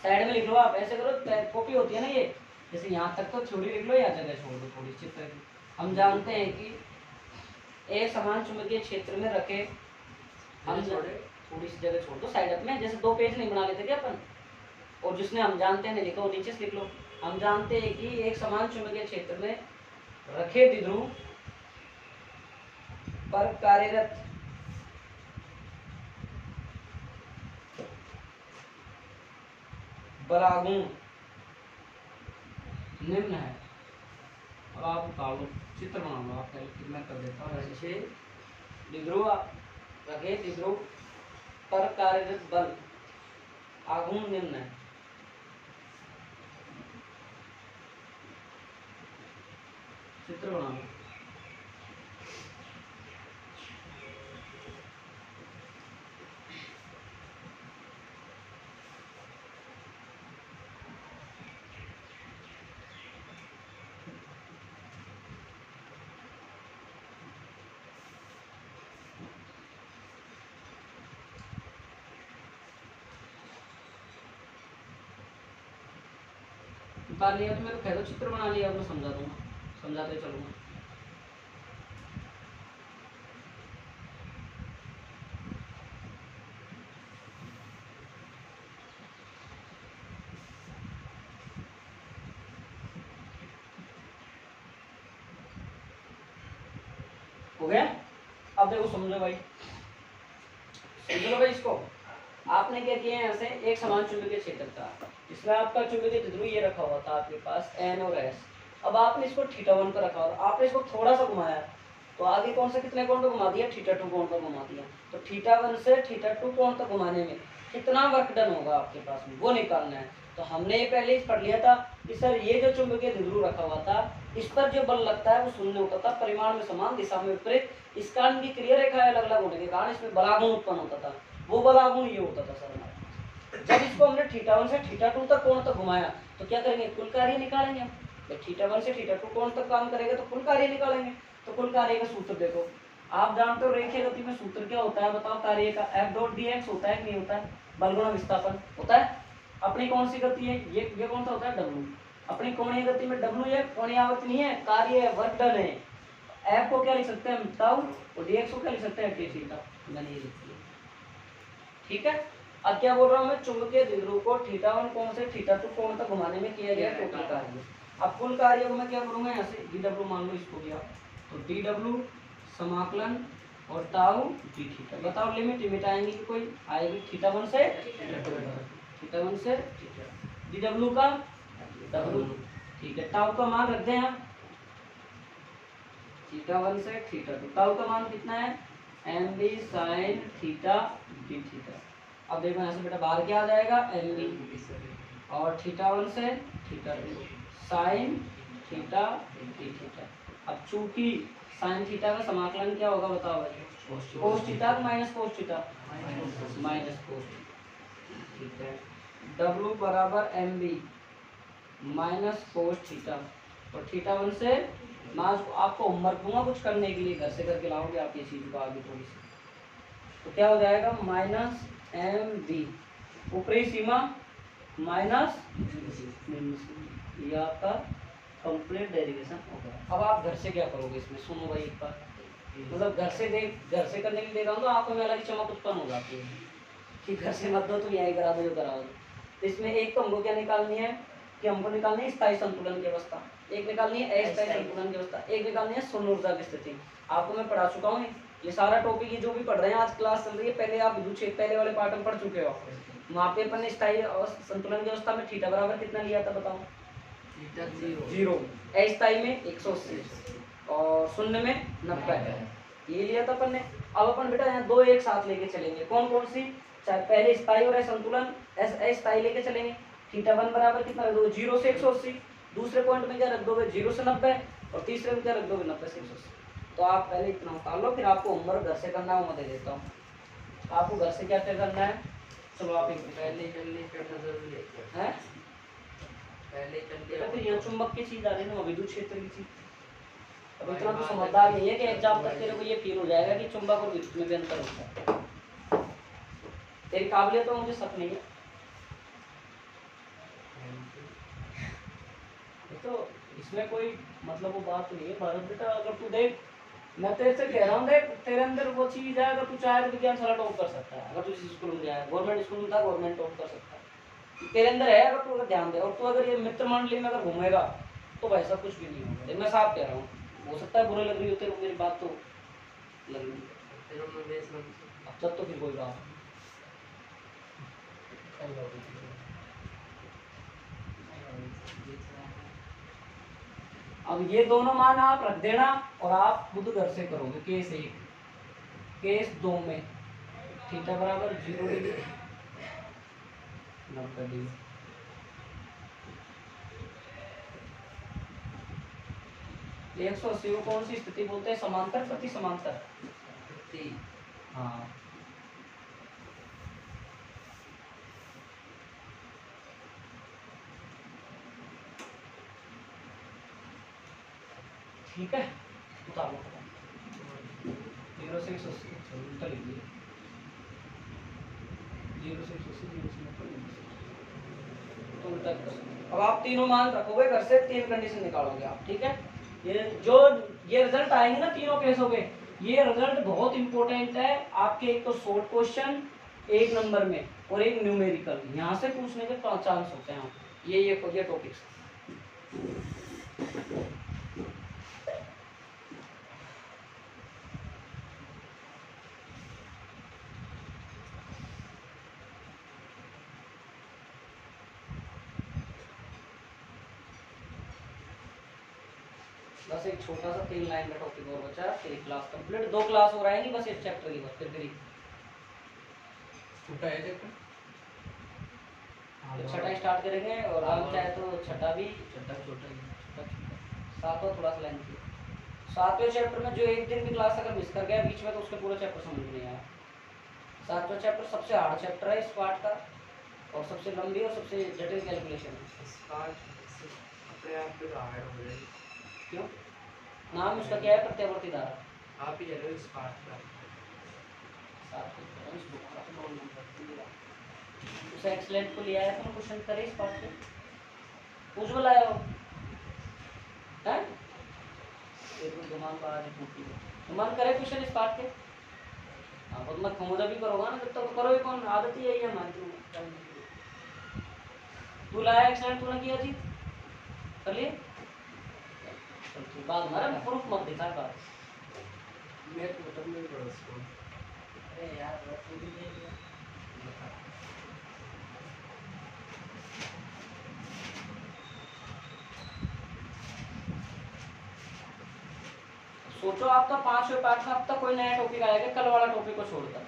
साइड में लिख लो आप, ऐसे करो, कॉपी होती है ना ये, जैसे यहाँ तक तो थोड़ी लिख लो, या जगह छोड़ दो थोड़ी चित्र की। हम जानते हैं कि एक समान चुंबकीय क्षेत्र में रखे, हम थोड़ी सी जगह छोड़ दो साइड में, जैसे 2 पेज नहीं बना लेते क्या अपन, और जिसने हम जानते हैं नहीं लिखो, नीचे से लिख लो। हम जानते हैं कि एक समान चुंबकीय क्षेत्र में रखे द्विध्रुव पर कार्यरत बलागुण निम्न है। अब आप उतार लो, चित्र बना लो आप, पहले मैं कर देता हूँ। जैसे द्विध्रुव रखे, द्विध्रुव पर कार्यरत बल आघूर्ण निम्न है। चित्र बना लो। निकाल लिया तो मेरे को कह दो चित्र बना लिया, मैं समझा दूंगा, समझाते चलूंगा। हो गया? अब देखो समझो भाई, समझो भाई इसको। आपने क्या किया है, यहाँ से एक समान चुंबकीय क्षेत्र था, इसमें आपका चुंबकीय द्विध्रुव ये रखा हुआ था आपके पास N और S। अब आपने इसको θ1 पर रखा और आपने इसको थोड़ा सा घुमाया, तो आगे कौन से कितने कोण पर घुमा दिया, θ2 कोण पर घुमा दिया। तो θ1 से θ2 कोण तक घुमाने में कितना वर्क डन होगा आपके पास में, वो निकालना है। तो हमने ये पहले ही पढ़ लिया था कि सर ये जो चुंबकीय द्विध्रुव रखा हुआ था, इस पर जो बल लगता है वो शून्य होता था, परिमाण में समान, दिशा में विपरीत। इस कारण की क्रिया रेखाएं अलग अलग होने के कारण इसमें बलागुण उत्पन्न होता था। वो बलागुण ये होता था सर हमारे पास। जब इसको हमने θ1 से θ2 तक कोण तक घुमाया, तो क्या करेंगे, कुल कार्य निकालेंगे हम। θ1 से θ2 कोण तक काम करेगा तो कुल कार्य निकालेंगे। तो कुल कार्य का सूत्र देखो, आप जानते हो रेखीय गति में सूत्र क्या होता है, बताओ कार्य का। F डॉट dx होता है कि नहीं होता है, बल गुणा विस्थापन होता है। अपनी कौन सी गति है, ये कौन सा होता है, W। अपनी कोणीय गति में W ये कोणीय आवर्त नहीं है, कार्य है, वर्क डन है। F को क्या लिख सकते हैं, ताऊ, और dx को क्या लिख सकते हैं, d थीटा। मैंने ये लिख दिया, ठीक है। अब क्या बोल रहा हूँ मैं, चुंबकीय द्विध्रुव को θ1 कोण से θ2 कोण तक घुमाने में किया गया टोटल कार्य। अब कुल कार्य को मैं क्या करूंगा, यहाँ से dw मान लो इसको दिया, तो dw समाकलन और ताऊ d थीटा। बताओ लिमिट आएंगी कि कोई आएगी, θ1 से θ1 से dw का w, ठीक है। ताऊ का मान रखते हैं, θ1 से θ2, ताऊ का मान कितना है, mb sin theta d theta. अब देखो यहाँ से बेटा बाहर क्या आ जाएगा, mb, और θ1 से θ2 sin थीटा d थीटा। अब चूंकि sin थीटा का समाकलन क्या होगा बताओ भाई, cos theta minus cos theta, minus cos, ठीक है। w बराबर mb माइनस cos थीटा, और θ1 से मैं आपको होमवर्क दूंगा कुछ करने के लिए, घर से करके लाओगे आप ये चीज को आगे थोड़ी सी। तो क्या हो जाएगा, माइनस mb, ऊपरी सीमा माइनस, ये आपका कंप्लीट डेरिवेशन हो गया। अब आप घर से क्या करोगे इसमें, सुनो भाई एक बार, मतलब घर से करने के लिए दे रहा हूँ तो आंखों में अलग चमक उत्पन्न हो जाती है कि घर से मत दो तो यही करा दो जो करा दो। तो इसमें एक तो हमको क्या निकालनी है, कि हमको निकालनी है स्थायी संतुलन की अवस्था, एक निकालनी है अस्थायी संतुलन की अवस्था, एक निकालनी है शून्य ऊर्जा की स्थिति। आपको मैं पढ़ा चुका हूँ ये सारा टॉपिक, ये जो भी पढ़ रहे हैं आज क्लास चल रही है, पहले आप विद्युत क्षेत्र पहले वाले पार्ट में पढ़ चुके हो। वहाँ पे अपन ने स्थायी संतुलन की अवस्था में थीटा बराबर कितना लिया था बताओ, जीरो, अस्थायी में 180 और शून्य में 90, ये लिया था अपन ने। अब अपन बेटा यहाँ दो एक साथ लेके चलेंगे, कौन कौन सी, चाहे पहले स्थायी और असंतुलन अस्थायी लेके चलेंगे। θ1 बराबर कितना रख दोगे, 0 से 180, दूसरे पॉइंट में क्या रख दोगे, 0 से 90, और तीसरे में क्या रख दोगे, 90 से 180। तो आप पहले इतना उतार लो, फिर आपको होमवर्क घर से करना है, वो मैं दे देता हूँ। आपको घर से क्या क्या करना है, चलो आप एक पहले जल्दी करना जरूरी है, हैं, पहले बेटा फिर जल्दी। यहाँ चुंबक की चीज आ रही है ना, विद्युत क्षेत्र की चीज। अब इतना तो समझदार नहीं है कि एग्जाम तक तेरे को ये फील हो जाएगा कि चुंबक और विद्युत में भी अंतर होता है। तेरी काबिलियत तो मुझे शक नहीं है। तो इसमें कोई मतलब वो बात नहीं है भारत बेटा, अगर तू देख, मैं तेरे से कह रहा हूँ, देख तेरे अंदर वो चीज है, अगर तू चाहे तो विज्ञान सारा टॉप कर सकता है। अगर तू इस स्कूल में जाए, गवर्नमेंट स्कूल में था, गवर्नमेंट टॉप कर सकता है, तेरे अंदर है, अगर तू अगर ध्यान दे। और तू अगर ये मित्र मंडली में अगर घूमेगा तो भाई सब कुछ भी नहीं होगा। मैं साफ कह रहा हूँ, हो सकता है बुरे लग रही हो तेरे को मेरी बात, तो लग रही है, अब तब तो फिर कोई बात नहीं। अब ये दोनों मान आप रख देना, और आप खुद घर से करोगे। केस 1, केस 2 में थीटा बराबर 0 डिग्री 90 डिग्री, 180 को कौन सी स्थिति बोलते हैं? समांतर प्रति समांतर। प्रति। हाँ ठीक है, उतार लो 0 से 180 उल्टा लिख दिया 0 से 180 0 से 90 तो उल्टा कर सकते। अब आप तीनों मान रखोगे घर से, 3 कंडीशन निकालोगे आप, ठीक है। ये रिजल्ट आएंगे ना तीनों केसों के, ये रिजल्ट बहुत इंपॉर्टेंट है आपके, एक तो शॉर्ट क्वेश्चन 1 नंबर में और एक न्यूमेरिकल, यहाँ से पूछने के चांस होते हैं। ये टॉपिक्स बस एक छोटा सा 3 लाइन का टॉपिक और बचा है, फिर क्लास कंप्लीट। 2 क्लास और आएंगी बस एक चैप्टर की, बस फिर छोटा है चैप्टर, तो छठा स्टार्ट करेंगे और हम चाहे तो छठा भी, छोटा छोटा ही। सातवां थोड़ा सा लेंथ 7वें चैप्टर में जो एक दिन की क्लास अगर मिस कर गया बीच में तो उसके पूरा चैप्टर समझ में नहीं आया। 7वां चैप्टर सबसे हार्ड चैप्टर है इस पार्ट का और सबसे लंबी और सबसे जटिल कैलकुलेशन है। इस पार्ट अपने आप पे हार्ड हो जाएगी। क्यों? नाम उसका क्या है? प्रत्यावर्ती धारा। आप ही ले लो इस पार्ट का। उसे एक्सलेंट को लिया है तो क्वेश्चन करे इस पार्ट पे, उज्ज्वल आया हो हैं? एक गुमान बाहर पूछी तो मन करे क्वेश्चन इस पार्ट के। हाँ बहुत मत खमोजा भी करोगा ना, जब तक करो कौन, आदत ही यही है हमारी। तू लाया एक्सलेंट, तूने किया जी, कर लिए बात हमारा प्रूफ मत दिखा बात। मैं तो बता नहीं पड़ा उसको। अरे यार तू भी ले लिया। सोचो आपका 5वें पार्ट में अब तक कोई नया टॉपिक आएगा कल वाला टॉपिक को छोड़कर,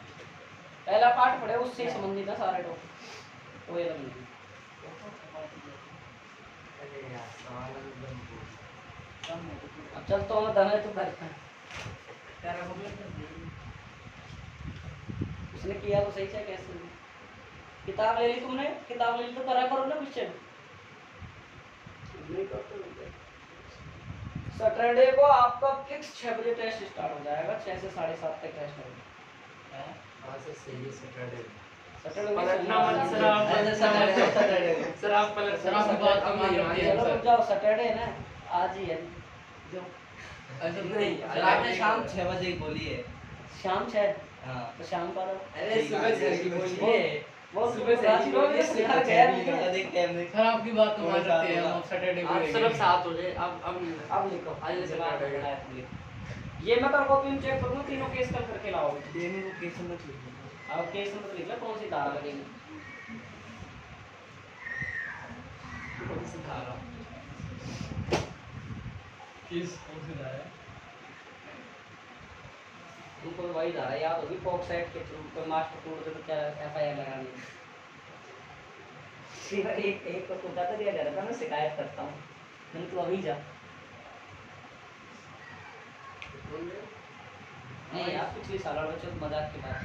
पहला पार्ट पढ़े उससे संबंधित है सारे टॉपिक, कोई अलग नहीं। अरे यार सवाल एकदम अब चल तो मैं धन तो करता है तेरा हो गया उसने किया तो सही से कैसे किताब ले ली तुमने, किताब ले ली तो करा करो ना क्वेश्चन। सैटरडे को आपका फिक्स 6 बजे टेस्ट स्टार्ट हो जाएगा, 6 से 7:30 तक टेस्ट होगा। हां सर सही है सैटरडे। सैटरडे पलटना मत सर आप, सैटरडे सर आप पलट सर आप बात हम नहीं मानिए चलो सर। रुक जाओ, सैटरडे है ना आज ही है जो ऐसा नहीं, सर आपने शाम 6 बजे ही बोली है। शाम 6 हाँ तो शाम का लो। अरे सुबह से की बोलिए। वो सुबह से राशि लोग ने सिखा गया है। सर आपकी बात तो मान सकते हैं हम, सैटरडे को आप लेंगे। सिर्फ 7 हो जाए अब लिखो आज सैटरडे ये मैं कर कॉपी में चेक करूंगा, तीनों केस कल करके लाओगे। देने को केस मत लिखो। अब केस में तो लिख लो कौन सी धारा लगेगी। कौन सी धारा? केस कौन सी धारा है? तुमको तो वही धारा याद होगी, पॉक्साइट के थ्रू कोई मास्टर टूट दे तो क्या FIR लगानी है। सिर्फ एक को टूटा तो दिया जा रहा था, मैं शिकायत करता हूँ, मैंने तो अभी जा नहीं यार पिछली साल वाला चल मजाक की बात।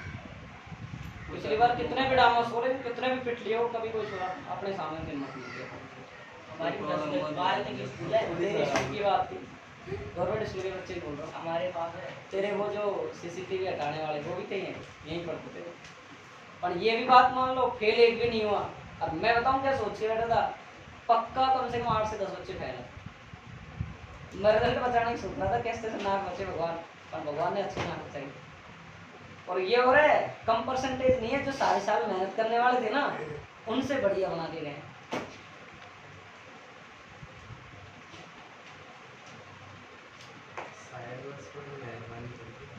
पिछली बार कितने भी डामस हो रहे, कितने भी पिट लिए हो, कभी कोई सुना अपने सामने से मत लीजिए। हमारी बाहर की स्कूल है, तेरे स्कूल की बात थी, गवर्नमेंट स्कूल के बच्चे ही बोल रहा हूँ। हमारे पास है तेरे वो जो CCTV हटाने वाले वो भी थे यहीं पढ़ते थे। पर ये भी बात मान लो फेल एक भी नहीं हुआ। अब मैं बताऊँ क्या सोच के बैठा था, पक्का कम से कम 8 से 10 बच्चे फेल है। मैं रिजल्ट बचाने की सोच रहा था कैसे से नाक बचे भगवान, पर भगवान ने अच्छी नाक बचाई। और ये हो रहा है कम परसेंटेज नहीं है, जो सारे साल मेहनत करने वाले थे ना उनसे बढ़िया बना के गए।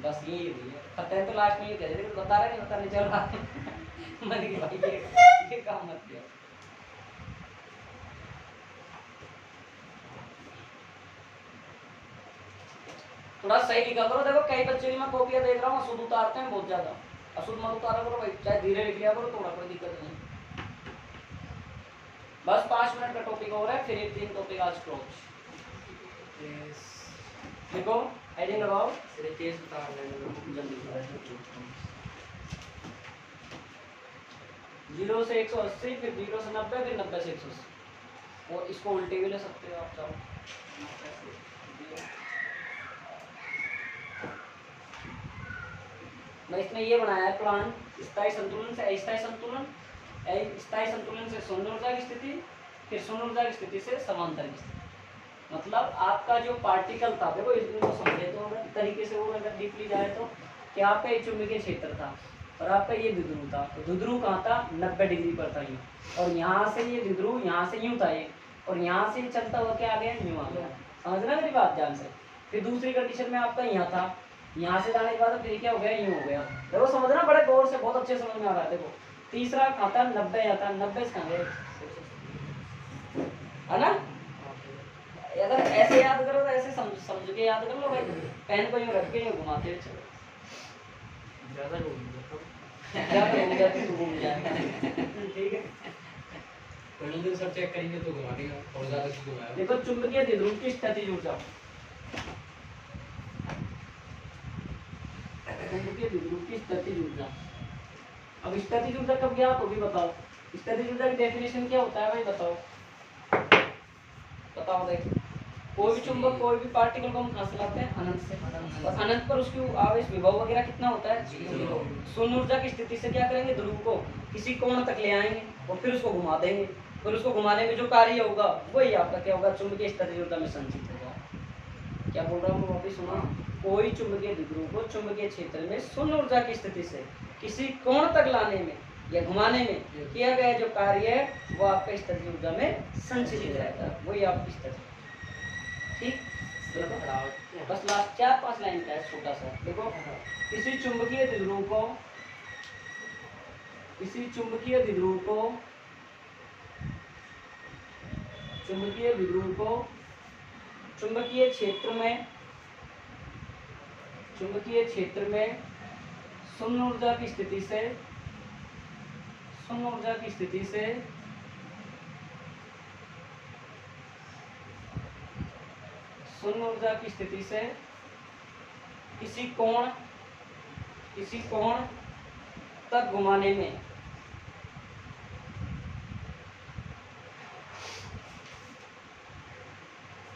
बस यही है खतरे तो लास्ट में ये कह रहे थे बता रहे नहीं बता नहीं चल रहा मैंने कि भाई ये काम मत किया। थोड़ा सही लिखा करो, देखो कई बच्चे की मैं कॉपियां देख रहा हूँ अशुद्ध उतारते हैं बहुत ज्यादा, अशुद्ध मत उतारा करो भाई, चाहे धीरे लिख लिया करो, थोड़ा कोई दिक्कत नहीं। बस 5 मिनट का टॉपिक हो रहा है, फिर 3 टॉपिक आज क्लोज। देखो हेडिंग लगाओ सिर्फ केस उतार लेना। जल्दी। 0 से 180, फिर 0 से 90, फिर 90 से 180। और इसको उल्टे भी ले सकते हो आप चाहो। मैं इसमें ये बनाया है प्लान, स्थायी संतुलन से अस्थायी संतुलन, स्थायी संतुलन से शून्य ऊर्जा की स्थिति, फिर शून्य ऊर्जा की स्थिति से समांतर की स्थिति। मतलब आपका जो पार्टिकल था, देखो इसको समझे तो अगर तरीके से और अगर डीपली जाए तो कि आपका ये चुंबकीय क्षेत्र था और आपका ये द्विध्रुव था। तो द्विध्रुव कहाँ था? 90 डिग्री पर था यूँ, और यहाँ से ये द्विध्रुव यहाँ से यूँ था ये, और यहाँ से चलता हुआ क्या आ गया? यूँ आ गया। समझना मेरी बात ध्यान से। फिर दूसरी कंडीशन में आपका यहाँ था, यहाँ से जाने के बाद फिर क्या हो गया? यूँ हो गया। देखो समझना बड़े गौर से, बहुत अच्छे समझ में आ रहा है। देखो तीसरा कहाँ था? 90 यहाँ था, 90 से कहाँ गया? है ना? अगर ऐसे याद करो तो ऐसे समझ के याद कर लो भाई। पेन को यूँ रख के यूँ घुमाते हुए चलो। ज़्यादा घूम ज़्यादा घूम जाती तो घूम जाएगा। ठीक है। पहले सब चेक करेंगे तो घुमा देगा और ज़्यादा से घुमाएगा। देखो चुंबकीय द्विध्रुव की स्थितिज ऊर्जा, चुंबकीय द्विध्रुव की स्थितिज ऊर्जा। अब स्थितिज ऊर्जा कब ज्ञात होगी बताओ? स्थितिज ऊर्जा की डेफिनेशन क्या होता है भाई बताओ? बताओ देख। कोई भी चुंबक, कोई भी पार्टिकल को हम कहाँ से लाते हैं? अनंत से। और अनंत पर उसकी आवेश विभव वगैरह कितना होता है? 0। शून्य ऊर्जा की स्थिति से क्या करेंगे? ध्रुव को किसी कोण तक ले आएंगे और फिर उसको घुमा देंगे। फिर उसको घुमाने में जो कार्य होगा वही आपका क्या होगा? चुंबकीय स्थितिज ऊर्जा में संचित होगा। क्या बोल रहा हूँ वापिस सुना? कोई चुंबकीय द्विध्रुव को चुंबकीय क्षेत्र में शून्य ऊर्जा की स्थिति से किसी कोण तक लाने में या घुमाने में किया गया जो कार्य है वो आपका स्थितिज ऊर्जा में संचित रहता है, वही आपकी स्थिति। ठीक, बस लास्ट 4-5 लाइन का है छोटा सा। देखो किसी चुंबकीय द्विध्रुव को, किसी चुंबकीय द्विध्रुव को, चुंबकीय द्विध्रुव को चुंबकीय क्षेत्र में, चुंबकीय क्षेत्र में शून्य ऊर्जा की स्थिति से, शून्य ऊर्जा की स्थिति से शून्य ऊर्जा की स्थिति से किसी कोण तक घुमाने में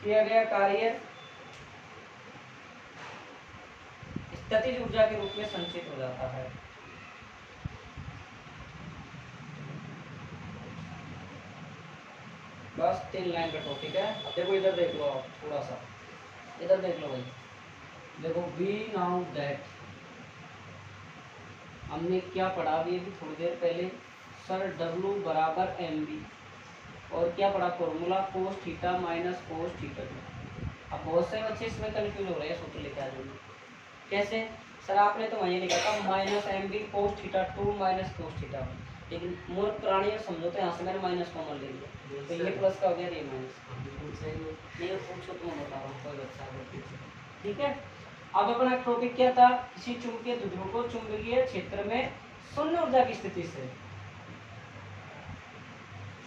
किया गया कार्य स्थितिज ऊर्जा के रूप में संचित हो जाता है। बस 3 लाइन का टॉपिक है। अब देखो इधर देख लो, आप थोड़ा सा इधर देख लो भाई। देखो बी नाउ दैट, हमने क्या पढ़ा अभी थोड़ी देर पहले? सर W बराबर mb, और क्या पढ़ा? Formula cos theta minus cos theta. अब बहुत से बच्चे इसमें कंफ्यूज हो रहे हैं, सूत्र लेके आ जाएंगे। कैसे सर? आपने तो वहीं लिखा था minus mb cos theta 2 minus cos theta 1, लेकिन मूर्ख प्राणी समझो तो यहाँ से मैंने माइनस कॉमन ले लिया, तो ये प्लस का हो गया, ये माइनस। नहीं पूछो तो मैं बता रहा हूँ, कोई बच्चा। ठीक है। अब अपना टॉपिक क्या था? किसी चुंबकीय द्विध्रुव को चुंबकीय क्षेत्र में शून्य ऊर्जा की स्थिति से,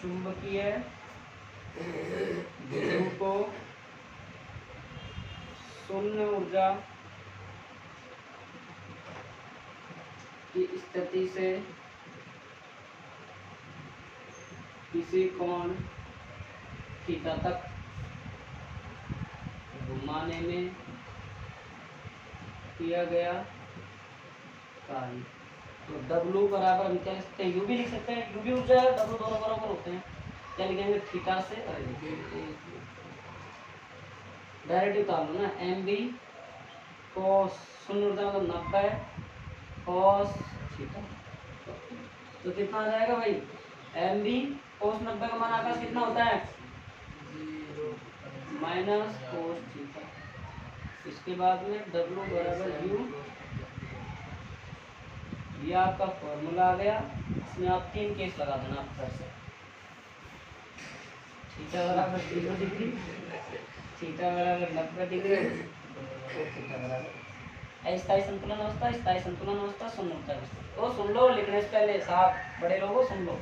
चुंबकीय द्विध्रुव को शून्य ऊर्जा की स्थिति से किसी कोण थीटा तक घुमाने में किया गया कार्य। तो W बराबर हम क्या लिख सकते हैं? U भी लिख सकते हैं। U भी ऊर्जा है, W दोनों बराबर होते हैं। क्या लिखेंगे? थीटा से डायरेक्ट उतार लो ना, mb cos शून्य ऊर्जा मतलब 90 cos थीटा, तो कितना आ जाएगा भाई? mb cos 90 का मान आकाश कितना होता है? Minus cos theta. इसके बाद में W बराबर U, ये आपका फॉर्मूला आ गया। इसमें आप 3 केस लगा देना आप घर से। थीटा बराबर 0 डिग्री, थीटा बराबर 90 डिग्री, और थीटा बराबर अस्थायी संतुलन अवस्था, स्थायी संतुलन अवस्था, शून्य ऊर्जा की स्थिति। वो सुन लो लिखने से पहले, साहब बड़े लोगों सुन लो।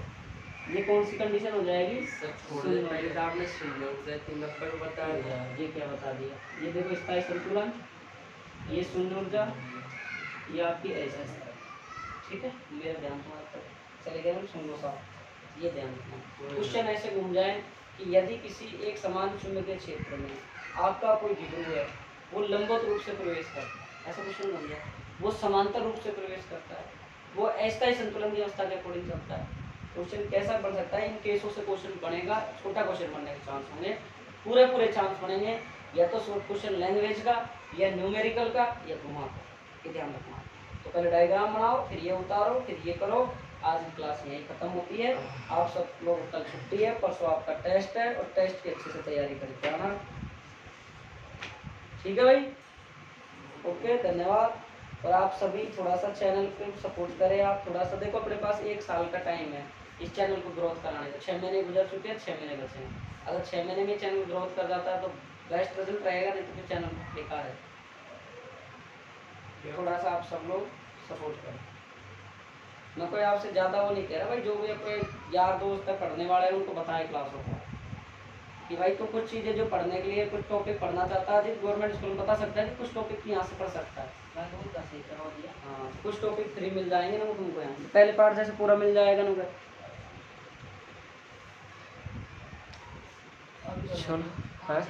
ये कौन सी कंडीशन हो जाएगी? सर थोड़ी देर पहले तो आपने शून्य ऊर्जा 390 बता दिया। ये क्या बता दिया? ये देखो स्थायी संतुलन, ये शून्य ऊर्जा, ये आपकी ऐसा है। ठीक है, मेरा ध्यान तुम्हारे तरफ चले गए, सुन लो साहब, ये ध्यान रखना। क्वेश्चन ऐसे घूम जाए कि यदि किसी एक समान चुंबकीय क्षेत्र में आपका कोई द्विध्रुव है, वो लंबवत रूप से प्रवेश करता है, ऐसा क्वेश्चन घूम जाए, वो समांतर रूप से प्रवेश करता है, वो अस्थायी संतुलन की अवस्था के अकॉर्डिंग चलता है, क्वेश्चन कैसा बन सकता है? इन केसों से क्वेश्चन बनेगा, छोटा क्वेश्चन बनने के चांस होंगे, पूरे चांस बनेंगे, या तो शॉर्ट क्वेश्चन लैंग्वेज का, या न्यूमेरिकल का, या घुमा का। ये ध्यान रखना। तो पहले डायग्राम बनाओ, फिर ये उतारो, फिर ये करो। आज की क्लास यही खत्म होती है। आप सब लोग कल छुट्टी है, परसों आपका टेस्ट है, और टेस्ट की अच्छे से तैयारी करके आना। ठीक है भाई, ओके, धन्यवाद। और आप सभी थोड़ा सा चैनल पे सपोर्ट करें। आप थोड़ा सा देखो, अपने पास 1 साल का टाइम है इस चैनल को ग्रोथ कराने का। 6 महीने गुजर चुके हैं, 6 महीने बचे हैं। अगर 6 महीने में चैनल ग्रोथ कर जाता है तो बेस्ट रिजल्ट रहेगा, नहीं तो फिर चैनल बेकार है। थोड़ा सा आप सब लोग सपोर्ट करें। मैं कोई आपसे ज़्यादा वो नहीं कह रहा भाई, जो भी अपने यार दोस्त है पढ़ने वाले हैं उनको बताएं क्लासों को कि भाई तो कुछ चीज़ें जो पढ़ने के लिए, कुछ टॉपिक पढ़ना चाहता है, गवर्नमेंट स्कूल में बता सकता है कि कुछ टॉपिक यहाँ से पढ़ सकता है। हाँ, कुछ टॉपिक फ्री मिल जाएंगे ना तुमको यहाँ, पहले पार्ट जैसे पूरा मिल जाएगा ना। चलो है।